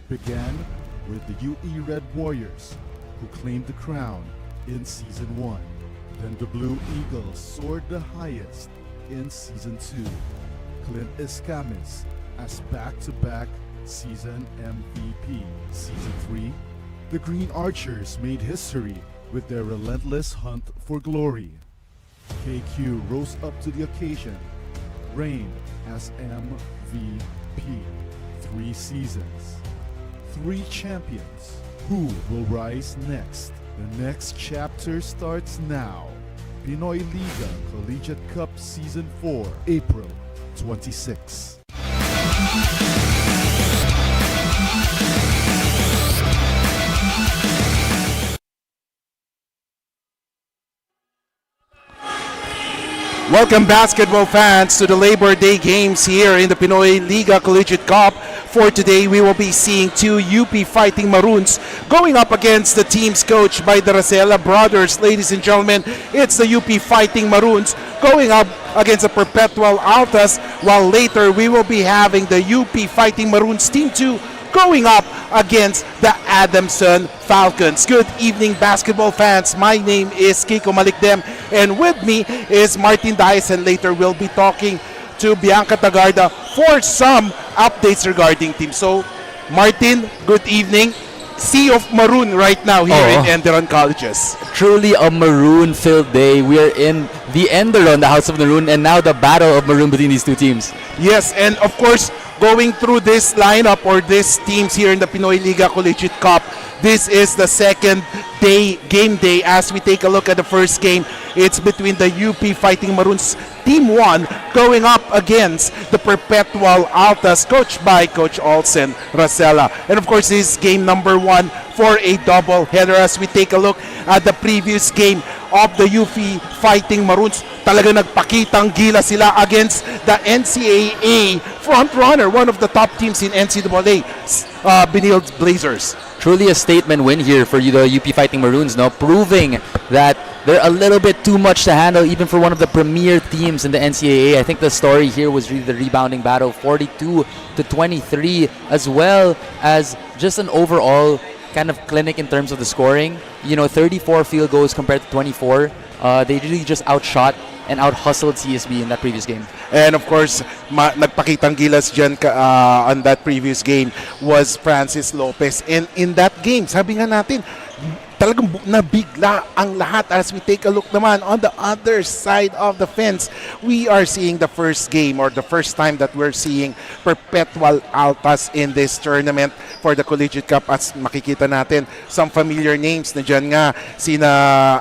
Began with the UE Red Warriors, who claimed the crown in Season 1. Then the Blue Eagles soared the highest in Season 2. Clint Escamis as back-to-back season MVP. Season 3, the Green Archers made history with their relentless hunt for glory. KQ rose up to the occasion, reigned as MVP. 3 seasons. 3 champions. Who will rise next? The next chapter starts now. Pinoyliga Collegiate Cup Season 4, April 26. Welcome basketball fans to the Labor Day games here in the Pinoyliga Collegiate Cup. For today, we will be seeing 2 UP Fighting Maroons going up against the teams coached by the Rosella brothers. Ladies and gentlemen, it's the UP Fighting Maroons going up against the Perpetual Altas, while later we will be having the UP Fighting Maroons Team 2 going up against the Adamson Falcons. Good evening, basketball fans. My name is Kiko Malikdem, and with me is Martin Dias, and later we'll be talking to Bianca Tagarda for some updates regarding team. So, Martin, good evening. sea of maroon right now here in Oh. Enderun Colleges. Truly a maroon-filled day. We are in the Enderun, the House of Maroon, and now the battle of maroon between these two teams. Yes, and of course, going through this lineup or these teams here in the Pinoyliga Collegiate Cup, this is the second game day as we take a look at the first game. It's between the UP Fighting Maroons Team 1 going up against the Perpetual Altas coached by Coach Olsen Rosella. And of course, this is game number 1 for a double header as we take a look at the previous game of the UP Fighting Maroons. Talaga nagpakitang gila sila against the NCAA frontrunner, one of the top teams in NCAA, Benil Blazers. Truly a statement win here for the UP Fighting Maroons, no? Proving that they're a little bit too much to handle even for one of the premier teams in the NCAA. I think the story here was really the rebounding battle, 42-23, as well as just an overall kind of clinic in terms of the scoring. 34 field goals compared to 24. They really just outshot and out-hustled CSB in that previous game. And of course, nagpakitang gilas dyan on that previous game was Francis Lopez. And in that game, sabi nga natin, talagang nabigla ang lahat as we take a look naman on the other side of the fence. We are seeing the first game or the first time that we're seeing Perpetual Altas in this tournament for the Collegiate Cup. As makikita natin, some familiar names na dyan nga, sina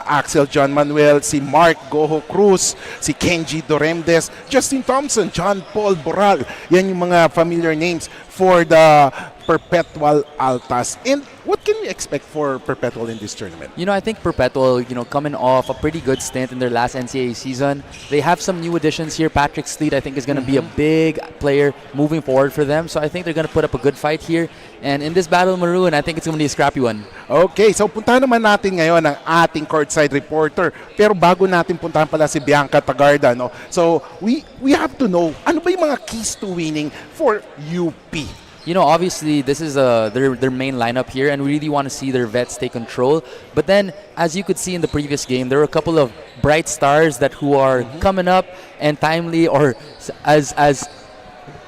Axel John Manuel, si Mark Goho Cruz, si Kenji Doremdes, Justin Thompson, John Paul Boral. Yan yung mga familiar names for the Perpetual Altas. And what can we expect for Perpetual in this tournament? I think Perpetual, coming off a pretty good stint in their last NCAA season, they have some new additions here. Patrick Sleet, I think, is going to be a big player moving forward for them. So I think they're going to put up a good fight here. And in this battle of Maroon, I think it's going to be a scrappy one. Okay, so puntahan naman natin ngayon ang ating courtside reporter. Pero bago natin puntahan pala si Bianca Tagarda, no? So we have to know, ano ba yung mga keys to winning for UP? Obviously, this is their main lineup here, and we really want to see their vets take control. But then, as you could see in the previous game, there were a couple of bright stars who are coming up and timely, or as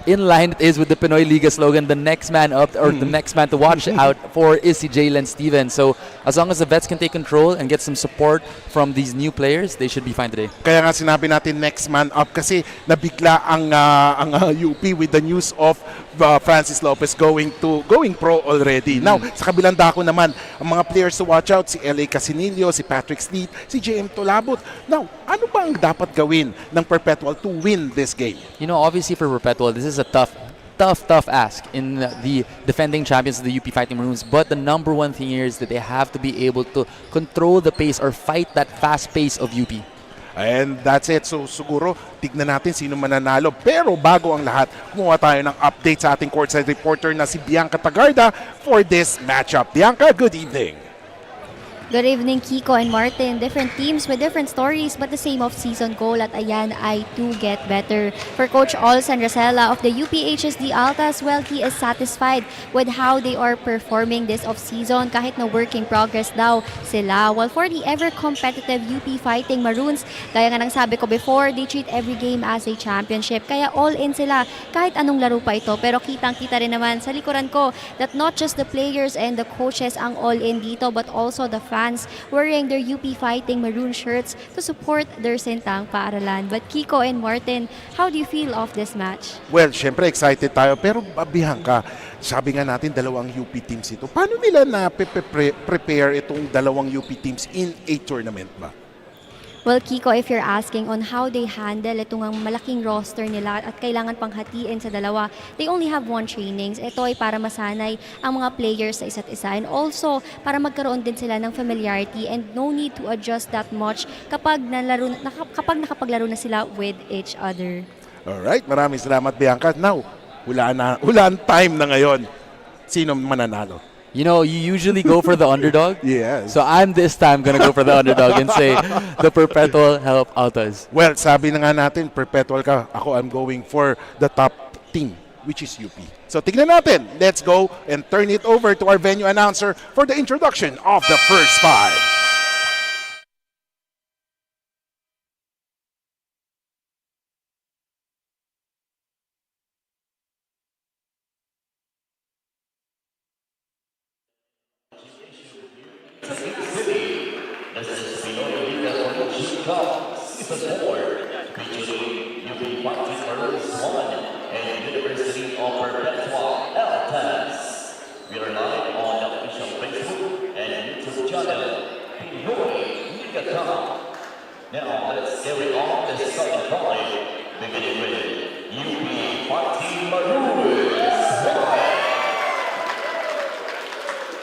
in line it is with the Pinoyliga slogan, the next man up or the next man to watch out for is si Jalen Stevens. So as long as the vets can take control and get some support from these new players, they should be fine today. Kaya nga sinabi natin next man up kasi nabigla ang UP with the news of Francis Lopez going pro already. Now, sa kabilang dako naman, ang mga players to watch out, si LA Casinillo, si Patrick Sleet, si JM Tolabot. Now, ano ba ang dapat gawin ng Perpetual to win this game? Obviously for Perpetual, this is a tough ask in the defending champions of the UP Fighting Maroons. But the number one thing here is that they have to be able to control the pace or fight that fast pace of UP. And that's it. So siguro, tignan natin sino mananalo. Pero bago ang lahat, kumuha tayo ng update sa ating courtside reporter na si Bianca Tagarda for this matchup. Bianca, good evening. Good evening, Kiko and Martin. Different teams with different stories but the same off-season goal at ayan ay to get better. For Coach Olsen Rosella of the Uphsd Altas, well, he is satisfied with how they are performing this off-season kahit na work in progress daw sila. While for the ever-competitive UP Fighting Maroons, gaya nga ng sabi ko before, they treat every game as a championship. Kaya all-in sila kahit anong laro pa ito. Pero kitang-kita rin naman sa likuran ko that not just the players and the coaches ang all-in dito but also the fans wearing their UP Fighting Maroon shirts to support their sentang paaralan. But Kiko and Martin, how do you feel of this match? Well, syempre excited tayo. Pero Bianca, sabi nga natin dalawang UP teams ito. Paano nila na prepare itong dalawang UP teams in a tournament ba? Well, Kiko, if you're asking on how they handle itong ang malaking roster nila at kailangan pang hatiin sa dalawa, they only have one trainings. Ito ay para masanay ang mga players sa isa't isa and also para magkaroon din sila ng familiarity and no need to adjust that much kapag nakapaglaro na sila with each other. Alright, maraming salamat Bianca. Now, hulaan time na ngayon. Sino mananalo? You usually go for the underdog. Yes. So I'm this time gonna go for the underdog and say the Perpetual help Altas. Well, sabi na nga natin, Perpetual ka. Ako, I'm going for the top team, which is UP. So tignan natin. Let's go and turn it over to our venue announcer for the introduction of the first five. Cup Season 4, featuring UP Fighting Maroons 1 and University of Perpetual Altas. We are live on the official Facebook and YouTube channel, Pinoyliga. Now let's carry on the starting five, beginning with UP Fighting Maroons 1.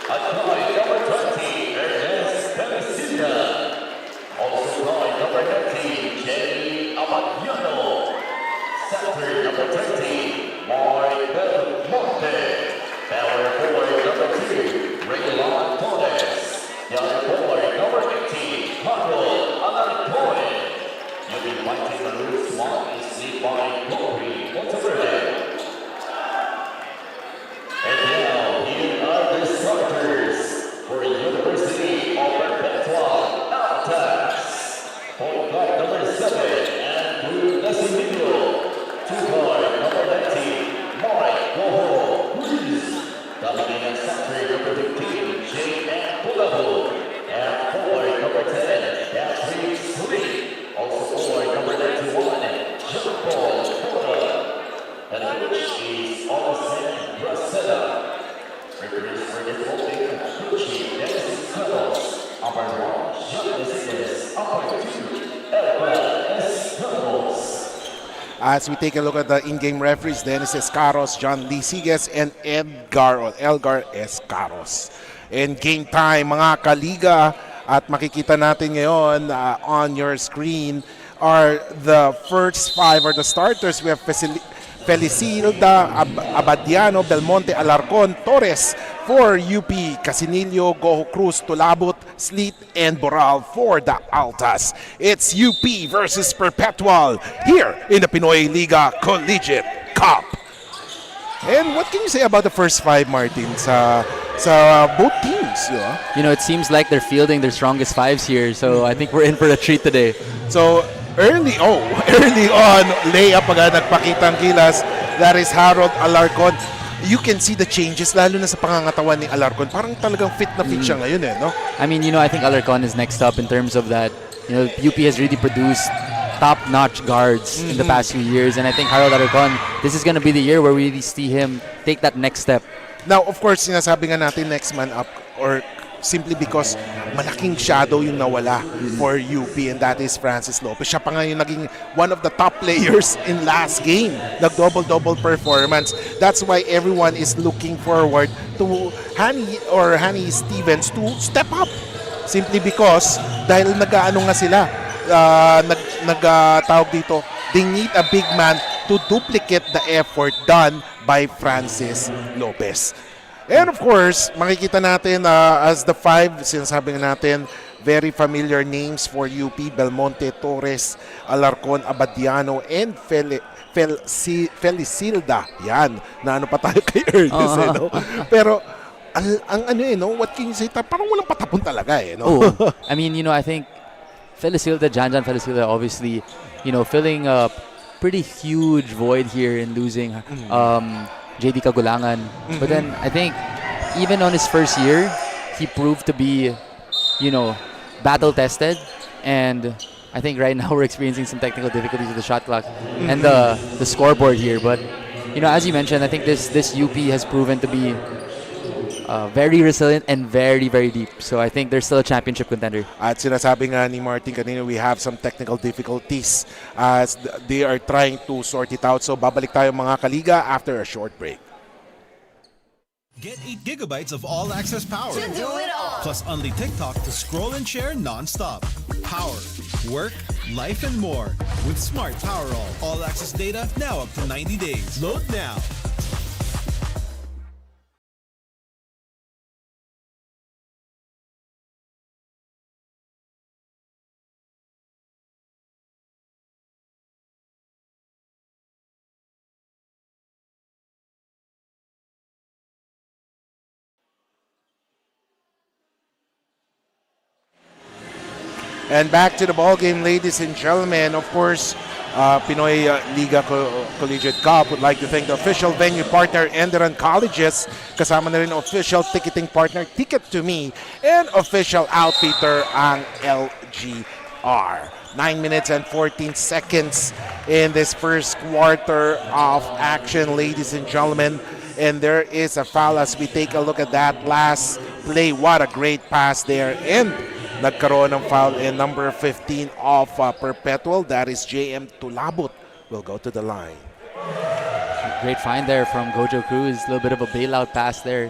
At line number 20, Ernest Pelicilla. Also line number 19, Jenny Abadiano. Center number 20, Mark Belmonte. Power forward number 2, Raylan Torres. Young forward number 18, Harold Alarcon. UP Fighting Maroons 1 is led by Corey Monteverde. And now, here are the starters for University of Perpetual Altas. Point guard number 7, Andrew Nascimento. Two guard number 19, Mike Boho Ruiz. Coming in center number 15, J.M. Pulavo. And forward number 10, Patrick Sweet. Also forward number 91, Jean-Paul Porta. And which is Austin Bracella. Referees for the following, Gucci, Dennis Carlos, upper 1, Jean Mesides, upper 2, Elba S. Carlos. As we take a look at the in-game referees, Dennis Escaros, John Lee Sigues, and Elgar Escaros. And game time, mga kaliga, at makikita natin ngayon on your screen are the first five or the starters. We have Felicilda, Abadiano, Belmonte, Alarcon, Torres for UP, Casinillo, Goho Cruz, Tulabut, Sleet, and Boral for the Altas. It's UP versus Perpetual here in the Pinoyliga Collegiate Cup. And what can you say about the first five, Martin, sa both teams? You know, it seems like they're fielding their strongest fives here, so I think we're in for a treat today. So, early on, layup agad nagpakitang kilas. That is Harold Alarcon. You can see the changes, lalo na sa pangangatawan ni Alarcon. Parang talagang fit na fit siya ngayon no? I mean, you know, I think Alarcon is next up in terms of that. You know, UP has really produced top-notch guards in the past few years, and I think Harold Alarcon, this is going to be the year where we really see him take that next step. Now, of course, sinasabi nga natin next man up, or simply because malaking shadow yung nawala for UP, and that is Francis Lopez. Siya pa nga yung naging one of the top players in last game. Nag-double-double performance. That's why everyone is looking forward to Hani Stevens to step up. Simply because dahil nag-ano nga sila, tawag dito, they need a big man to duplicate the effort done by Francis Lopez. And of course, makikita natin as the five, sinasabi natin, very familiar names for UP, Belmonte, Torres, Alarcon, Abadiano, and Felicilda. Yan, na ano pa tayo kay Ernest, no? Pero, what can you say? Parang walang patapon talaga, no? I mean, you know, I think Felicilda, Janjan Felicilda, obviously, you know, filling a pretty huge void here in losing JD Kagulangan. But then I think even on his first year, he proved to be, you know, battle tested. And I think right now we're experiencing some technical difficulties with the shot clock and the scoreboard here. But, you know, as you mentioned, I think this UP has proven to be very resilient and very, very deep. So I think they're still a championship contender. At sinasabi nga ni Martin kanina, we have some technical difficulties as they are trying to sort it out. So babalik tayo mga kaliga after a short break. Get 8 gigabytes of all-access power. To do it all. Plus only TikTok to scroll and share non-stop. Power, work, life, and more. With Smart Power All-access data now up to 90 days. Load now. And back to the ball game, ladies and gentlemen. Of course, Pinoyliga Collegiate Cup would like to thank the official venue partner, Enderun Colleges, kasama na rin official ticketing partner, Ticket to Me, and official outfitter ang LGR. 9 minutes and 14 seconds in this first quarter of action, ladies and gentlemen. And there is a foul as we take a look at that last play. What a great pass there. And nagkaroon ng foul in number 15 of Perpetual. That is JM Tulabut. Will go to the line. Great find there from Gojo Cruz. A little bit of a bailout pass there.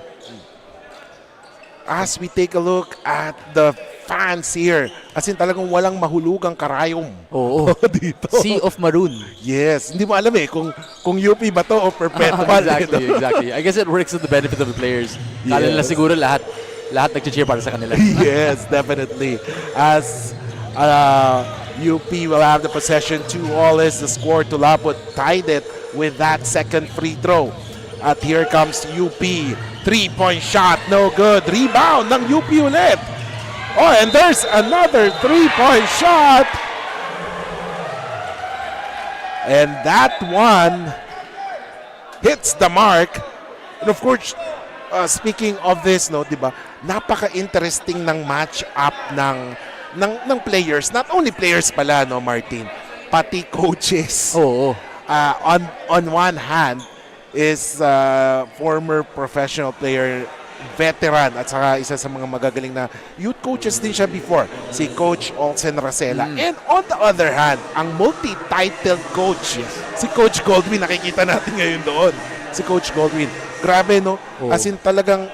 As we take a look at the fans here, as in talagang walang mahulugang karayom. Oo. Dito. Sea of Maroon. Yes. Hindi mo alam kung UP ba to o Perpetual. Exactly. I guess it works to the benefit of the players. Kala nila siguro lahat nag-cheer para sa kanila. Yes, definitely. As UP will have the possession 2-all is the score. Tulaput tied it with that second free throw. At here comes UP. 3-point shot, no good. Rebound ng UP ulit. Oh, and there's another 3-point shot. And that one hits the mark. And of course, speaking of this, no, 'di ba? Napaka-interesting ng match-up ng players. Not only players pala, no, Martin, pati coaches. Oo. On one hand is former professional player, veteran, at saka isa sa mga magagaling na youth coaches din siya before, si Coach Olsen Racela. And on the other hand, ang multi-titled coach, si Coach Goldwyn, nakikita natin ngayon doon. Si Coach Goldwyn. Grabe, no? As in talagang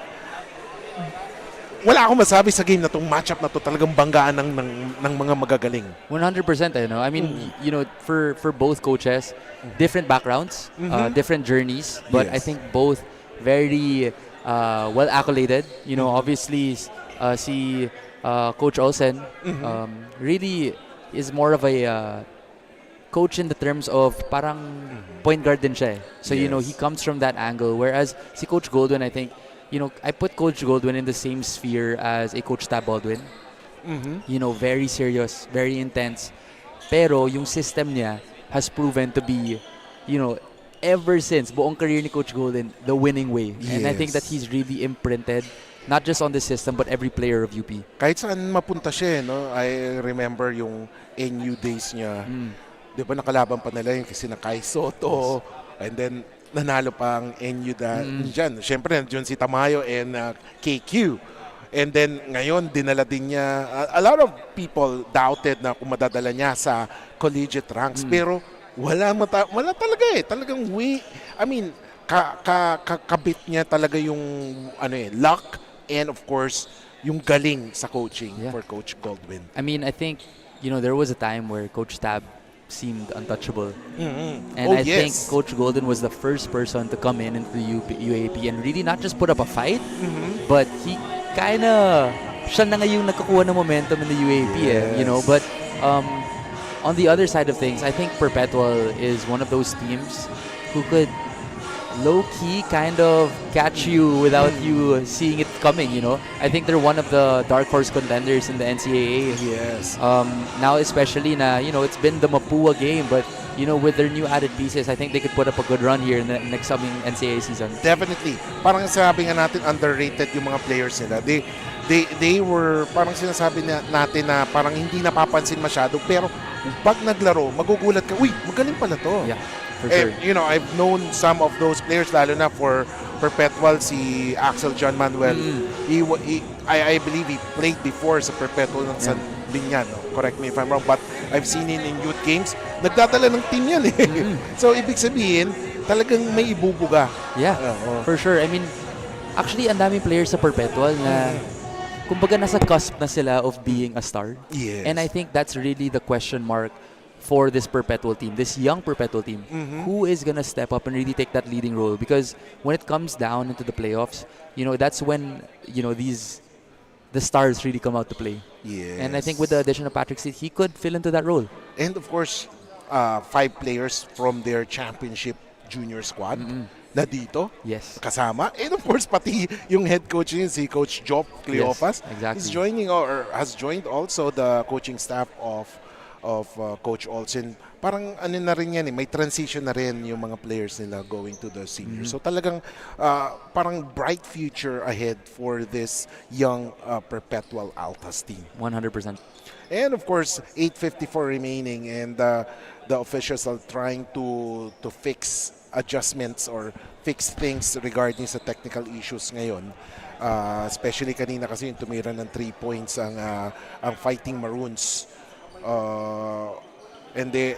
wala akong masabi sa game na itong matchup na to, talagang banggaan ng mga magagaling. 100%, you know. I mean, you know, for both coaches, different backgrounds, different journeys, but I think both very well accoladed. You know, obviously, si Coach Olsen really is more of a coach in the terms of parang point guard din siya. So, you know, he comes from that angle. Whereas si Coach Goldwyn, I think, you know, I put Coach Goldwyn in the same sphere as a Coach Tab Baldwin. You know, very serious, very intense. Pero yung system niya has proven to be, you know, ever since buong career ni Coach Golden, the winning way. And I think that he's really imprinted not just on the system but every player of UP. Kahit saan mapunta siya, no? I remember yung NU days niya. Di ba nakalaban pa nila yung kasi na Kai Soto. And then nanalo pa ang NU dyan. Siyempre, nandiyon si Tamayo and KQ. And then, ngayon, dinala din niya. A lot of people doubted na kung madadala niya sa collegiate ranks. Pero, wala talaga eh. Talagang kabit niya talaga yung luck and of course, yung galing sa coaching for Coach Goldwyn. I mean, I think, you know, there was a time where Coach Tab seemed untouchable. And I think Coach Golden was the first person to come into the UAP and really not just put up a fight, but he siya na nga yung nakakuha ng momentum in the UAP, you know. But on the other side of things, I think Perpetual is one of those teams who could low-key kind of catch you without you seeing it coming, you know. I think they're one of the dark horse contenders in the NCAA. Yes. Now especially na, you know, it's been the Mapua game, but, you know, with their new added pieces, I think they could put up a good run here in the next coming NCAA season. Definitely. Parang sabi nga natin, underrated yung mga players nila. They were, parang sinasabi natin na parang hindi napapansin masyado, pero pag naglaro, magugulat ka, uy, magaling pala to. Yeah. For sure. You know, I've known some of those players, lalo na for Perpetual, si Axel John Manuel. I believe he played before sa Perpetual ng San Binyan. No? Correct me if I'm wrong, but I've seen him in youth games. Nagdadala ng team yan eh. So, ibig sabihin, talagang may ibubuga. Yeah, for sure. I mean, actually, ang daming players sa Perpetual na kumbaga nasa cusp na sila of being a star. Yes. And I think that's really the question mark for this Perpetual team, this young Perpetual team. Who is going to step up and really take that leading role? Because when it comes down into the playoffs, you know, that's when, you know, the stars really come out to play. Yes. And I think with the addition of Patrick Seed, he could fill into that role. And of course, 5 players from their championship junior squad na dito, kasama. And of course, pati yung head coach niya, si Coach Job Cleofas, is joining or has joined also the coaching staff of Coach Olsen. parang ano na rin yan may transition na rin yung mga players nila going to the senior. So talagang parang bright future ahead for this young Perpetual Altas team. 100%. And of course, 8:54 remaining, and the officials are trying to fix adjustments or fix things regarding sa technical issues ngayon. Especially kanina kasi yung tumira ng 3 points ang Fighting Maroons. And they,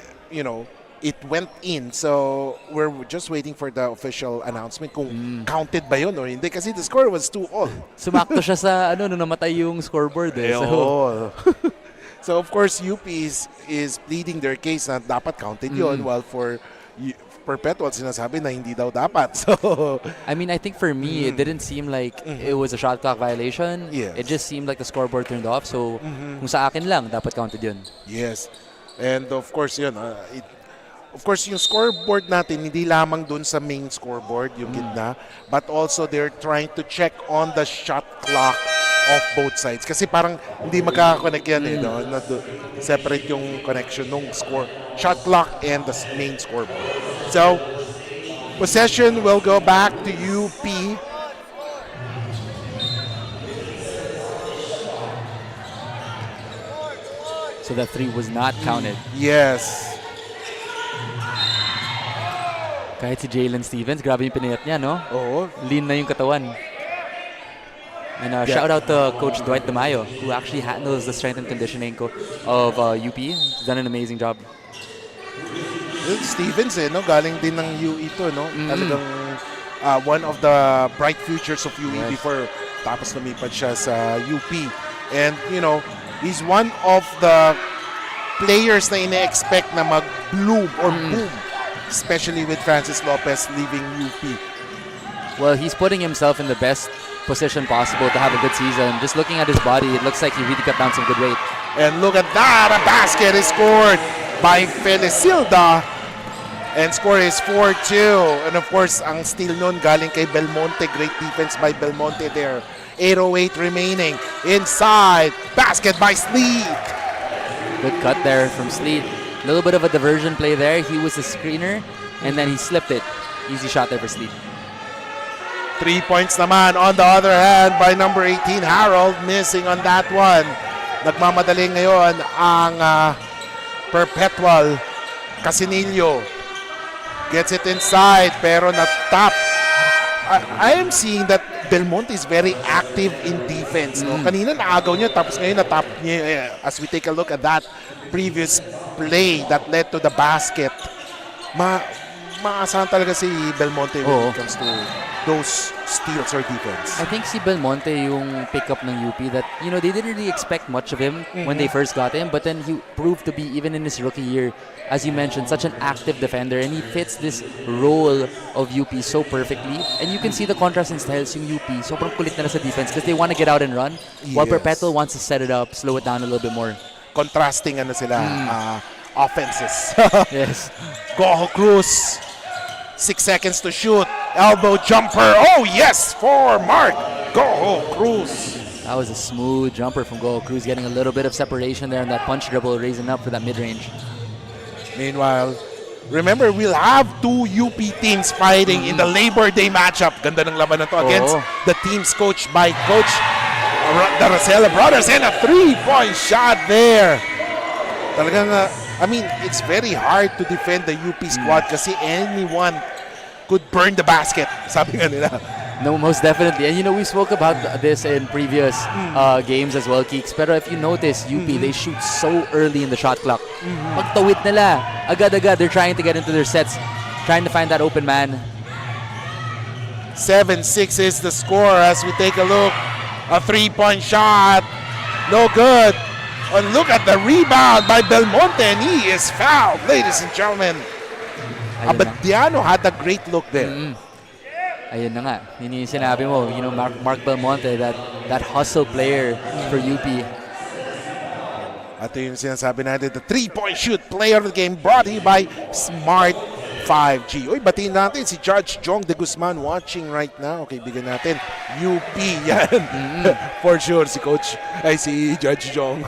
it went in. So we're just waiting for the official announcement kung counted ba yun or hindi kasi the score was 2-all. Sumakto siya sa nung namatay yung scoreboard eh. So of course UP is pleading their case na dapat counted yun, while for Perpetual sinasabi na hindi daw dapat. So I mean, I think for me it didn't seem like it was a shot clock violation. Yes. It just seemed like the scoreboard turned off. So kung sa akin lang dapat counted yun. Yes. And of course yun, of course yung scoreboard natin hindi lamang dun sa main scoreboard yung gitna, but also they're trying to check on the shot clock of both sides kasi parang hindi magkaka-connect yan separate yung connection ng shot clock and the main scoreboard. So possession will go back to UP. So that 3 was not counted. Yes. Kahit si Jalen Stevens, grabe yung pinayat niya, no? Oo. Lean na yung katawan. And shout out to Coach Dwight Damayo, who actually handles the strength and conditioning of UP. He's done an amazing job. Stevens galing din ng UE to, no? Talagang one of the bright futures of UE before tapos lumipat siya sa UP. And he's one of the players na ine-expect na mag-bloom or boom, especially with Francis Lopez leaving UP. Well, he's putting himself in the best position possible to have a good season. Just looking at his body, it looks like he really cut down some good weight. And look at that, a basket is scored by Felicilda. And score is 4-2. And of course, ang steal nun galing kay Belmonte. Great defense by Belmonte there. 8:08 remaining. Inside, basket by Sleet. Good cut there from Sleet. A little bit of a diversion play there. He was a screener, and then he slipped it. Easy shot there for Sleet. 3 points naman on the other hand by number 18, Harold, missing on that one. Nagmamadaling ngayon ang Perpetual. Casinillo gets it inside pero na-tap. I am seeing that Belmonte is very active in defense. No? Kanina naagaw niya tapos ngayon na-tap niya. As we take a look at that previous play that led to the basket, maasahan talaga si Belmonte when it comes to those steals or defense. I think si Belmonte yung pickup ng UP that, they didn't really expect much of him when they first got him, but then he proved to be, even in his rookie year, as you mentioned, such an active defender, and he fits this role of UP so perfectly. And you can see the contrast in styles yung UP. Sobrang kulit na sa defense because they want to get out and run, while Perpetual wants to set it up, slow it down a little bit more. Contrasting sila offenses. Yes. Goho Cruz. 6 seconds to shoot. Elbow jumper. Oh, yes, for Mark Goho Cruz. That was a smooth jumper from Goho Cruz, getting a little bit of separation there, and that punch dribble raising up for that mid-range. Meanwhile, remember, we'll have 2 UP teams fighting in the Labor Day matchup. Ganda ng laban na to against the teams coached by Coach the Rosella brothers, and a 3-point shot there. Talagang, it's very hard to defend the UP squad kasi anyone could burn the basket, sabi nga nila. No, most definitely. And we spoke about this in previous games as well, Keeks. Pero if you notice, UP, they shoot so early in the shot clock. Pagtawid nila, agad-agad, they're trying to get into their sets, trying to find that open man. 7-6 is the score as we take a look. A 3-point shot, no good. And look at the rebound by Belmonte, and he is fouled, ladies and gentlemen. Abadiano had a great look there. Ayun na nga. Yun yung sinabi mo, Mark Belmonte, that hustle player for UP. At yung sinasabi natin, the 3-point shoot player of the game brought here by Smart 5G. Uy, batiin natin si Judge Jong de Guzman watching right now. Okay, bigyan natin UP yan. For sure, si Judge Jong.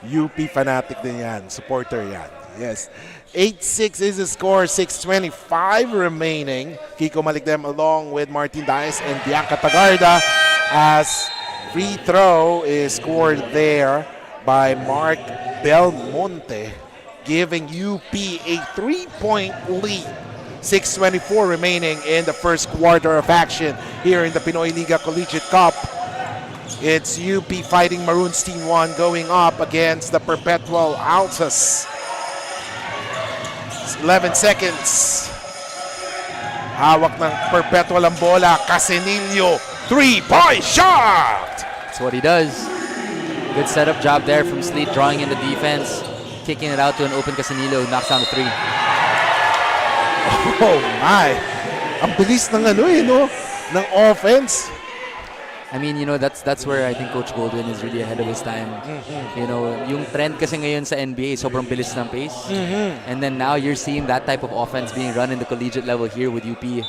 UP fanatic din yan. Supporter yan. Yes. 8-6 is the score. 6:25 remaining. Kiko Maligdem along with Martin Dias and Bianca Tagarda as free throw is scored there by Mark Belmonte, giving UP a 3-point lead. 6:24 remaining in the first quarter of action here in the Pinoyliga Collegiate Cup. It's UP Fighting Maroons Team 1 going up against the Perpetual Altas. 11 seconds. Hawak ng Perpetual ang bola. Casenillo, 3-point shot! That's what he does. Good setup job there from Sleet, drawing in the defense, kicking it out to an open Casenillo, knocks down the 3. Oh my! Ang bilis ng ng offense. I mean, that's where I think Coach Goldwyn is really ahead of his time. Yung trend kasi ngayon sa NBA, sobrang bilis ng pace. And then now you're seeing that type of offense being run in the collegiate level here with UP.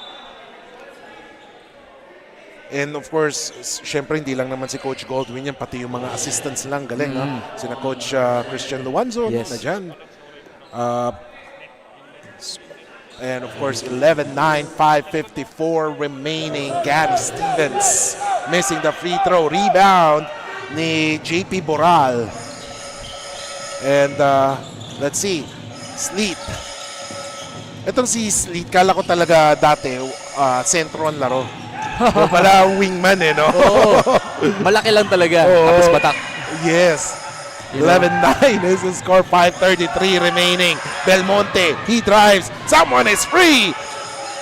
And of course, syempre hindi lang naman si Coach Goldwyn yan, pati yung mga assistants lang galing. Sina Coach Christian Luanzo, Yes. na dyan. And of course, 11-9, 5:54 remaining. Gary Stevens missing the free throw. Rebound ni JP Boral. And let's see, Sleet. Itong si Sleet, kala ko talaga dati, sentro ang laro. O pala wingman no? Oo. Malaki lang talaga. Oo. Tapos batak. Yes. 11-9 is the score. 5:33 remaining. Belmonte, he drives. Someone is free.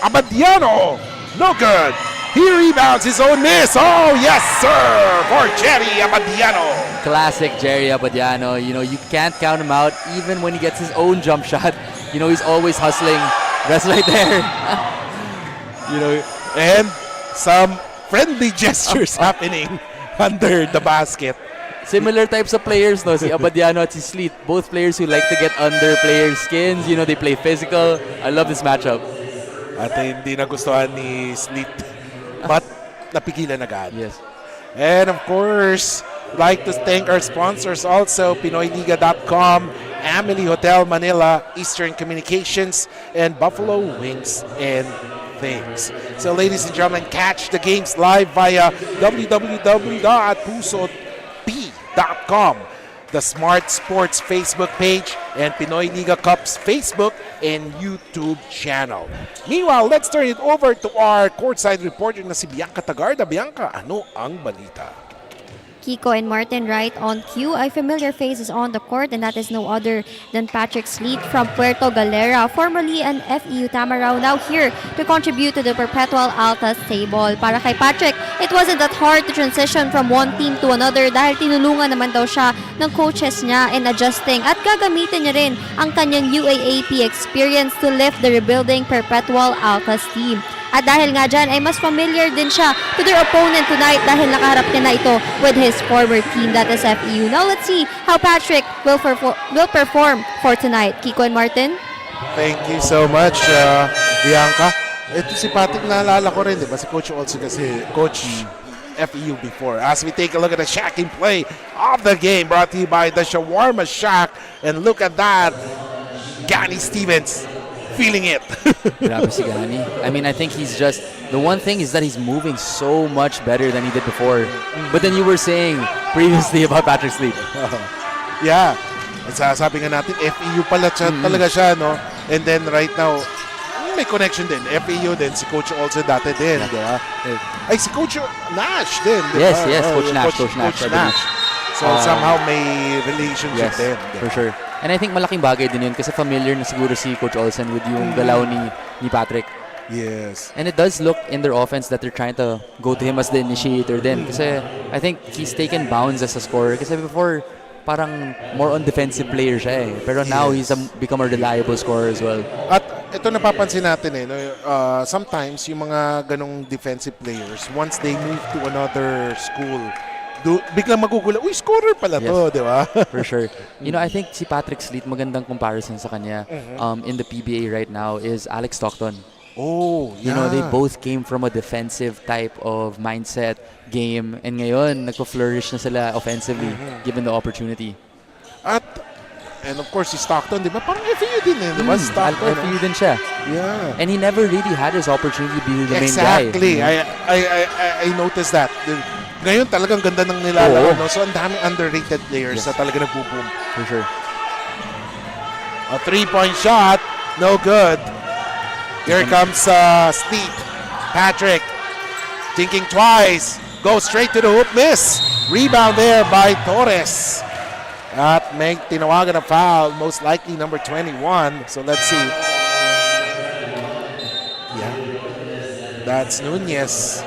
Abadiano, no good. He rebounds his own miss. Oh, yes, sir, for Jerry Abadiano. Classic Jerry Abadiano. You can't count him out even when he gets his own jump shot. He's always hustling. That's right there. And some friendly gestures happening under the basket. Similar types of players, no? Si Abadiano at si Sleet. Both players who like to get under players' skins. They play physical. I love this matchup. At hindi nagustuhan ni Sleet. But napigilan agad. Yes. And of course, like to thank our sponsors also, Pinoyliga.com, Amelie Hotel Manila, Eastern Communications, and Buffalo Wings and Things. So ladies and gentlemen, catch the games live via www.pusod.com, the Smart Sports Facebook page, and Pinoy Liga Cup's Facebook and YouTube channel. Meanwhile, let's turn it over to our courtside reporter na si Bianca Tagarda. Bianca, ano ang balita? Kiko and Martin right on cue. A familiar face is on the court, and that is no other than Patrick Sleet from Puerto Galera, formerly an FEU Tamaraw, now here to contribute to the Perpetual Altas table. Para kay Patrick, it wasn't that hard to transition from one team to another dahil tinulungan naman daw siya ng coaches niya in adjusting at gagamitin niya rin ang kanyang UAAP experience to lift the rebuilding Perpetual Altas team. At dahil nga dyan, ay mas familiar din siya to their opponent tonight dahil nakaharap niya na ito with his former team, that is FEU. Now let's see how Patrick will perform for tonight. Kiko and Martin? Thank you so much, Bianca. Ito si Patrick, naalala ko rin, di ba? Si Coach also kasi, Coach FEU before. As we take a look at the shacking play of the game, brought to you by the Shawarma Shack. And look at that, Gani Stevens feeling it. Grabe si Gani. I mean, I think he's just, the one thing is that he's moving so much better than he did before. But then you were saying previously about Patrick Sleet. Yeah. At sabi nga natin, FEU pala talaga siya, no? And then right now, may connection din. FEU din, si Coach also dati din, di ba? Ay, si Coach Nash din, di ba? Yes, Coach Nash. Coach Nash. So somehow may relationship din. For sure. And I think malaking bagay din yun kasi familiar na siguro si Coach Olsen with yung galaw ni Patrick. Yes. And it does look in their offense that they're trying to go to him as the initiator din. Kasi I think he's taken bounds as a scorer. Kasi before, parang more on defensive player siya eh. Pero now he's become a reliable scorer as well. At ito napapansin natin no, sometimes yung mga ganong defensive players, once they move to another school, biglang magugulat, uy, scorer pala to, di ba? For sure. I think si Patrick Sleet, magandang comparison sa kanya in the PBA right now is Alex Stockton. Oh, yeah. They both came from a defensive type of mindset game, and ngayon, nagpo-flourish na sila offensively given the opportunity. And of course, si Stockton, di ba? Parang FEU din eh, di ba? Stockton. FEU din siya. Yeah. And he never really had his opportunity to be the main Exactly. guy. I noticed that. Ngayon talagang ganda ng nilalaro. Oo. No? So ang daming underrated players na talaga nagbo-boom. For sure. A 3-point shot. No good. Here comes Sleet. Patrick. Thinking twice. Goes straight to the hoop. Miss. Rebound there by Torres. At may tinawagan na foul. Most likely number 21. So let's see. Yeah. That's Nunez.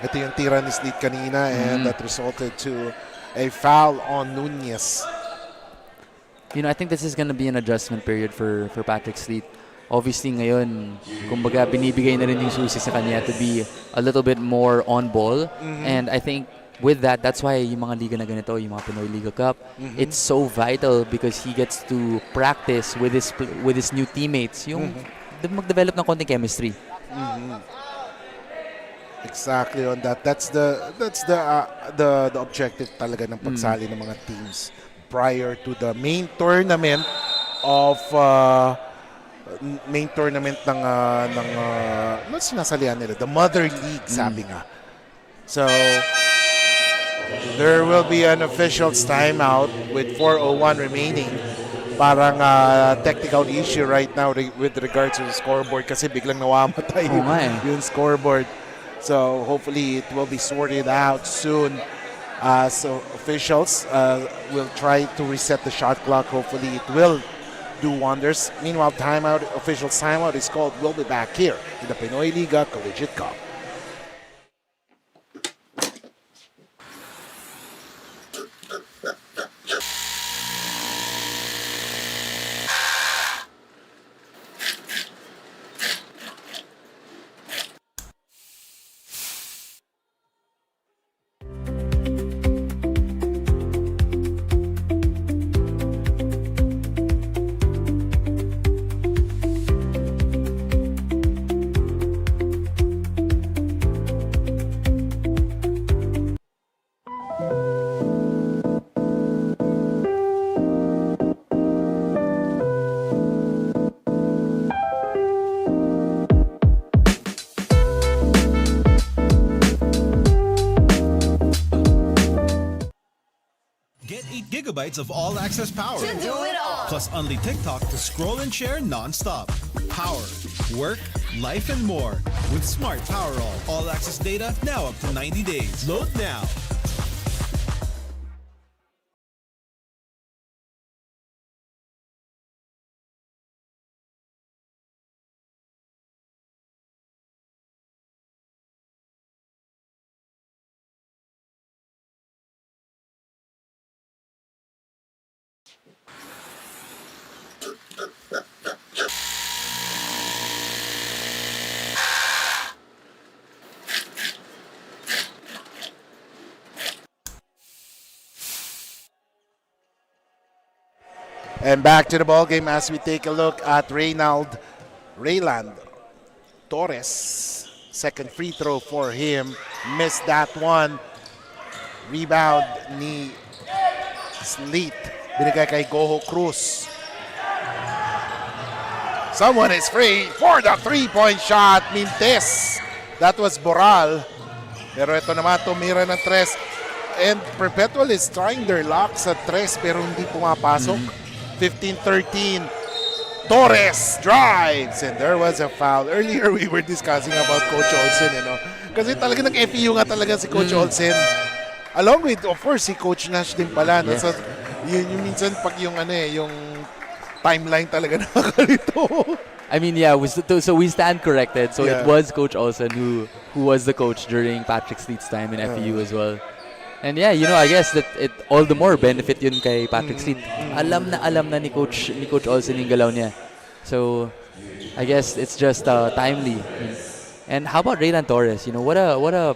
Ito yung tira ni Sleet kanina and that resulted to a foul on Nunez. You know, I think this is going to be an adjustment period for Patrick Sleet. Obviously ngayon, kumbaga binibigay na rin yung susi sa kanya to be a little bit more on ball. And I think with that, that's why yung mga liga na ganito, yung mga Pinoyliga Cup, it's so vital because he gets to practice with his new teammates, yung mag-develop ng konting chemistry. Exactly on that. That's the objective talaga ng pagsali ng mga teams prior to the main tournament of ano sinasalihan nila? The Mother League, sabi nga. So there will be an official's timeout with 4:01 remaining. Parang technical issue right now with regards to the scoreboard kasi biglang nawamatay yung scoreboard. So hopefully it will be sorted out soon. So officials will try to reset the shot clock. Hopefully it will do wonders. Meanwhile, official's timeout is called. We'll be back here in the Pinoyliga Collegiate Cup. Get 8 gigabytes of all-access power. To do it all. Plus only TikTok to scroll and share non-stop. Power, work, life, and more. With Smart Power all-access data now up to 90 days. Load now. And back to the ball game as we take a look at Rayland Torres. Second free throw for him. Missed that one. Rebound ni Sleet. Binigay kay Goho Cruz. Someone is free for the three-point shot. Mintes. That was Boral. Pero ito naman tumira ng tres. And Perpetual is trying their luck sa tres pero hindi pumapasok. 15-13. Torres drives and there was a foul. Earlier we were discussing about Coach Olsen, you know. Kasi talaga nag-FEU nga talaga si Coach Olsen. Along with, of course, si Coach Nash din pala. No? Yes. So, yun minsan pag yung yung timeline talaga nakakalito. I mean, yeah, so we stand corrected. So Yeah. it was Coach Olsen who was the coach during Patrick Sleet's time in FEU as well. And yeah, you know, I guess that it all the more benefit yun kay Patrick Sleet. Alam na ni Coach Olsen yung galaw niya. So I guess it's just timely. And how about Rayland Torres? You know, what a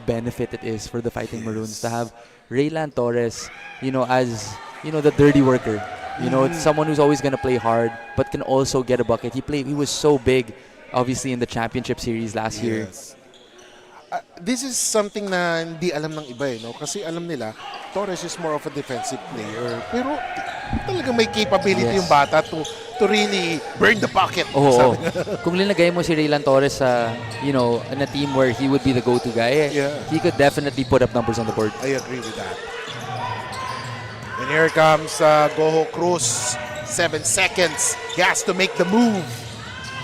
benefit it is for the Fighting Maroons to have Rayland Torres, you know, as, you know, the dirty worker. You know, it's someone who's always going to play hard but can also get a bucket. He was so big, obviously, in the championship series last year. This is something na hindi alam ng iba no? Kasi alam nila, Torres is more of a defensive player. Pero talagang may capability Yes. yung bata to really burn the bucket. Oo. Sabi nga. Kung linagay mo si Raylan Torres sa, in a team where he would be the go-to guy, Yeah. he could definitely put up numbers on the board. I agree with that. And here comes Goho Cruz. 7 seconds. He has to make the move.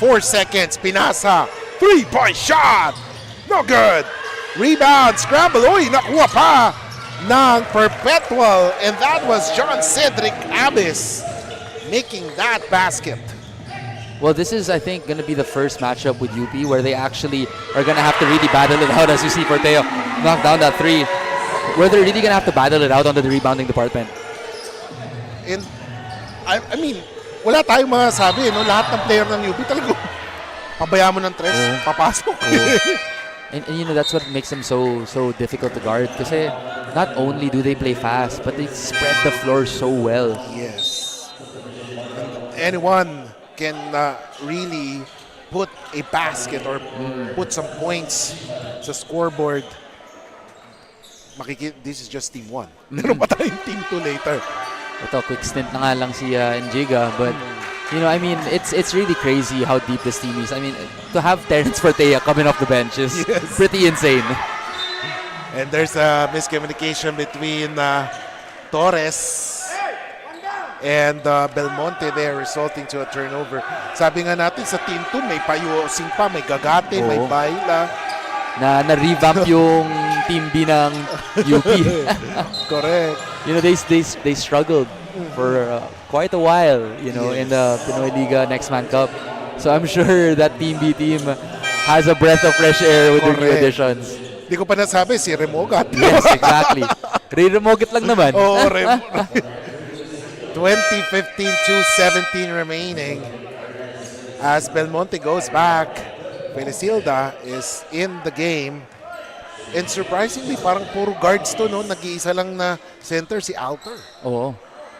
4 seconds. Pinasa. 3-point shot. No good. Rebound. Scramble. Uy, nakuha pa ng Perpetual. And that was John Cedric Abis making that basket. Well, this is, I think, going to be the first matchup with UP where they actually are going to have to really battle it out, as you see Porteo knock down that three, where they're really going to have to battle it out under the rebounding department. And I mean, wala tayong masasabi, no? Lahat ng player ng UP talagang pabayaan mo ng tres, papasok. And that's what makes them so difficult to guard. Kasi not only do they play fast, but they spread the floor so well. Yes. Anyone can really put a basket or put some points sa scoreboard. This is just team 1. Meron pa tayong team 2 later. Ito, quick stint na nga lang si Njiga, but I mean, it's really crazy how deep this team is. I mean, to have Terence Fortea coming off the bench is pretty insane. And there's a miscommunication between Torres and Belmonte there, resulting to a turnover. Sabi nga natin sa team 2, may Payosing pa, may Gagate, may Baila. Na-revamp yung team B ng UP. Correct. They struggled for quite a while, in the Pinoyliga Next Man Cup. So I'm sure that Team B team has a breath of fresh air with the new additions. Hindi ko pa nasabi, si Remogat. Yes, exactly. Ray Remogat lang naman. Oo, 20-15-17 remaining. As Belmonte goes back, Felicilda is in the game. And surprisingly, parang puro guards to, no? Nag-iisa lang na center, si Alter. Oo.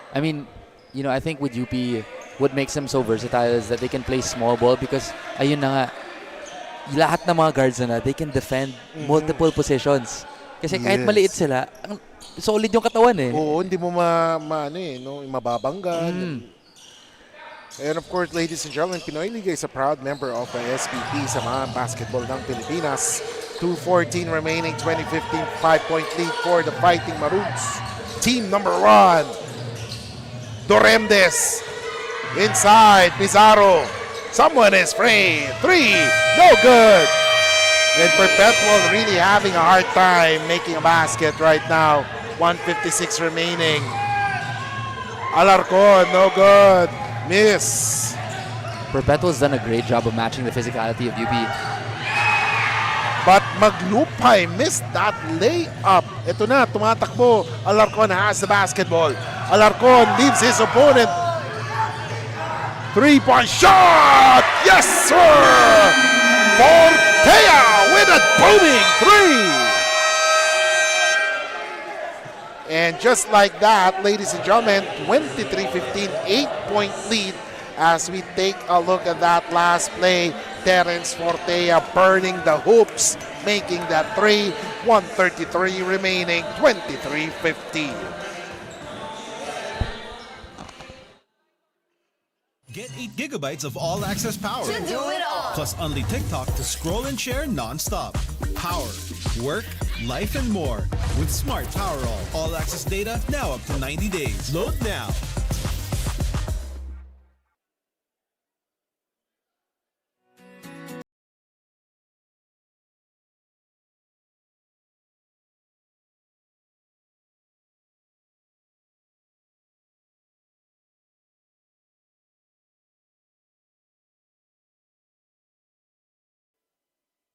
I mean, I think with UP, what makes them so versatile is that they can play small ball because, ayun na nga, lahat ng mga guards na they can defend multiple positions. Kasi kahit maliit sila, solid yung katawan eh. Oo, hindi mo mababangga. And of course, ladies and gentlemen, Pinoyliga is a proud member of the SPP sa mga basketball ng Pilipinas. 2:14 remaining, 2015 5-point lead for the Fighting Maroons. Team number 1, Doremdes. Inside, Pizarro. Someone is free. 3, no good. And Perpetual really having a hard time making a basket right now. 1:56 remaining. Alarcon, no good. Miss. Perpetual's done a great job of matching the physicality of UP. But Maglupay missed that layup. Ito na, tumatakbo. Alarcon has the basketball. Alarcon leaves his opponent. 3-point shot! Yes, sir! Fortea with a booming 3! And just like that, ladies and gentlemen, 23-15, 8-point lead as we take a look at that last play. Terence Fortea burning the hoops, making that 3. 1:33 remaining, 23-15. Get 8 gigabytes of all-access power. Plus only TikTok to scroll and share non-stop. Power, work, life, and more with Smart Power All access data now up to 90 days. Load now.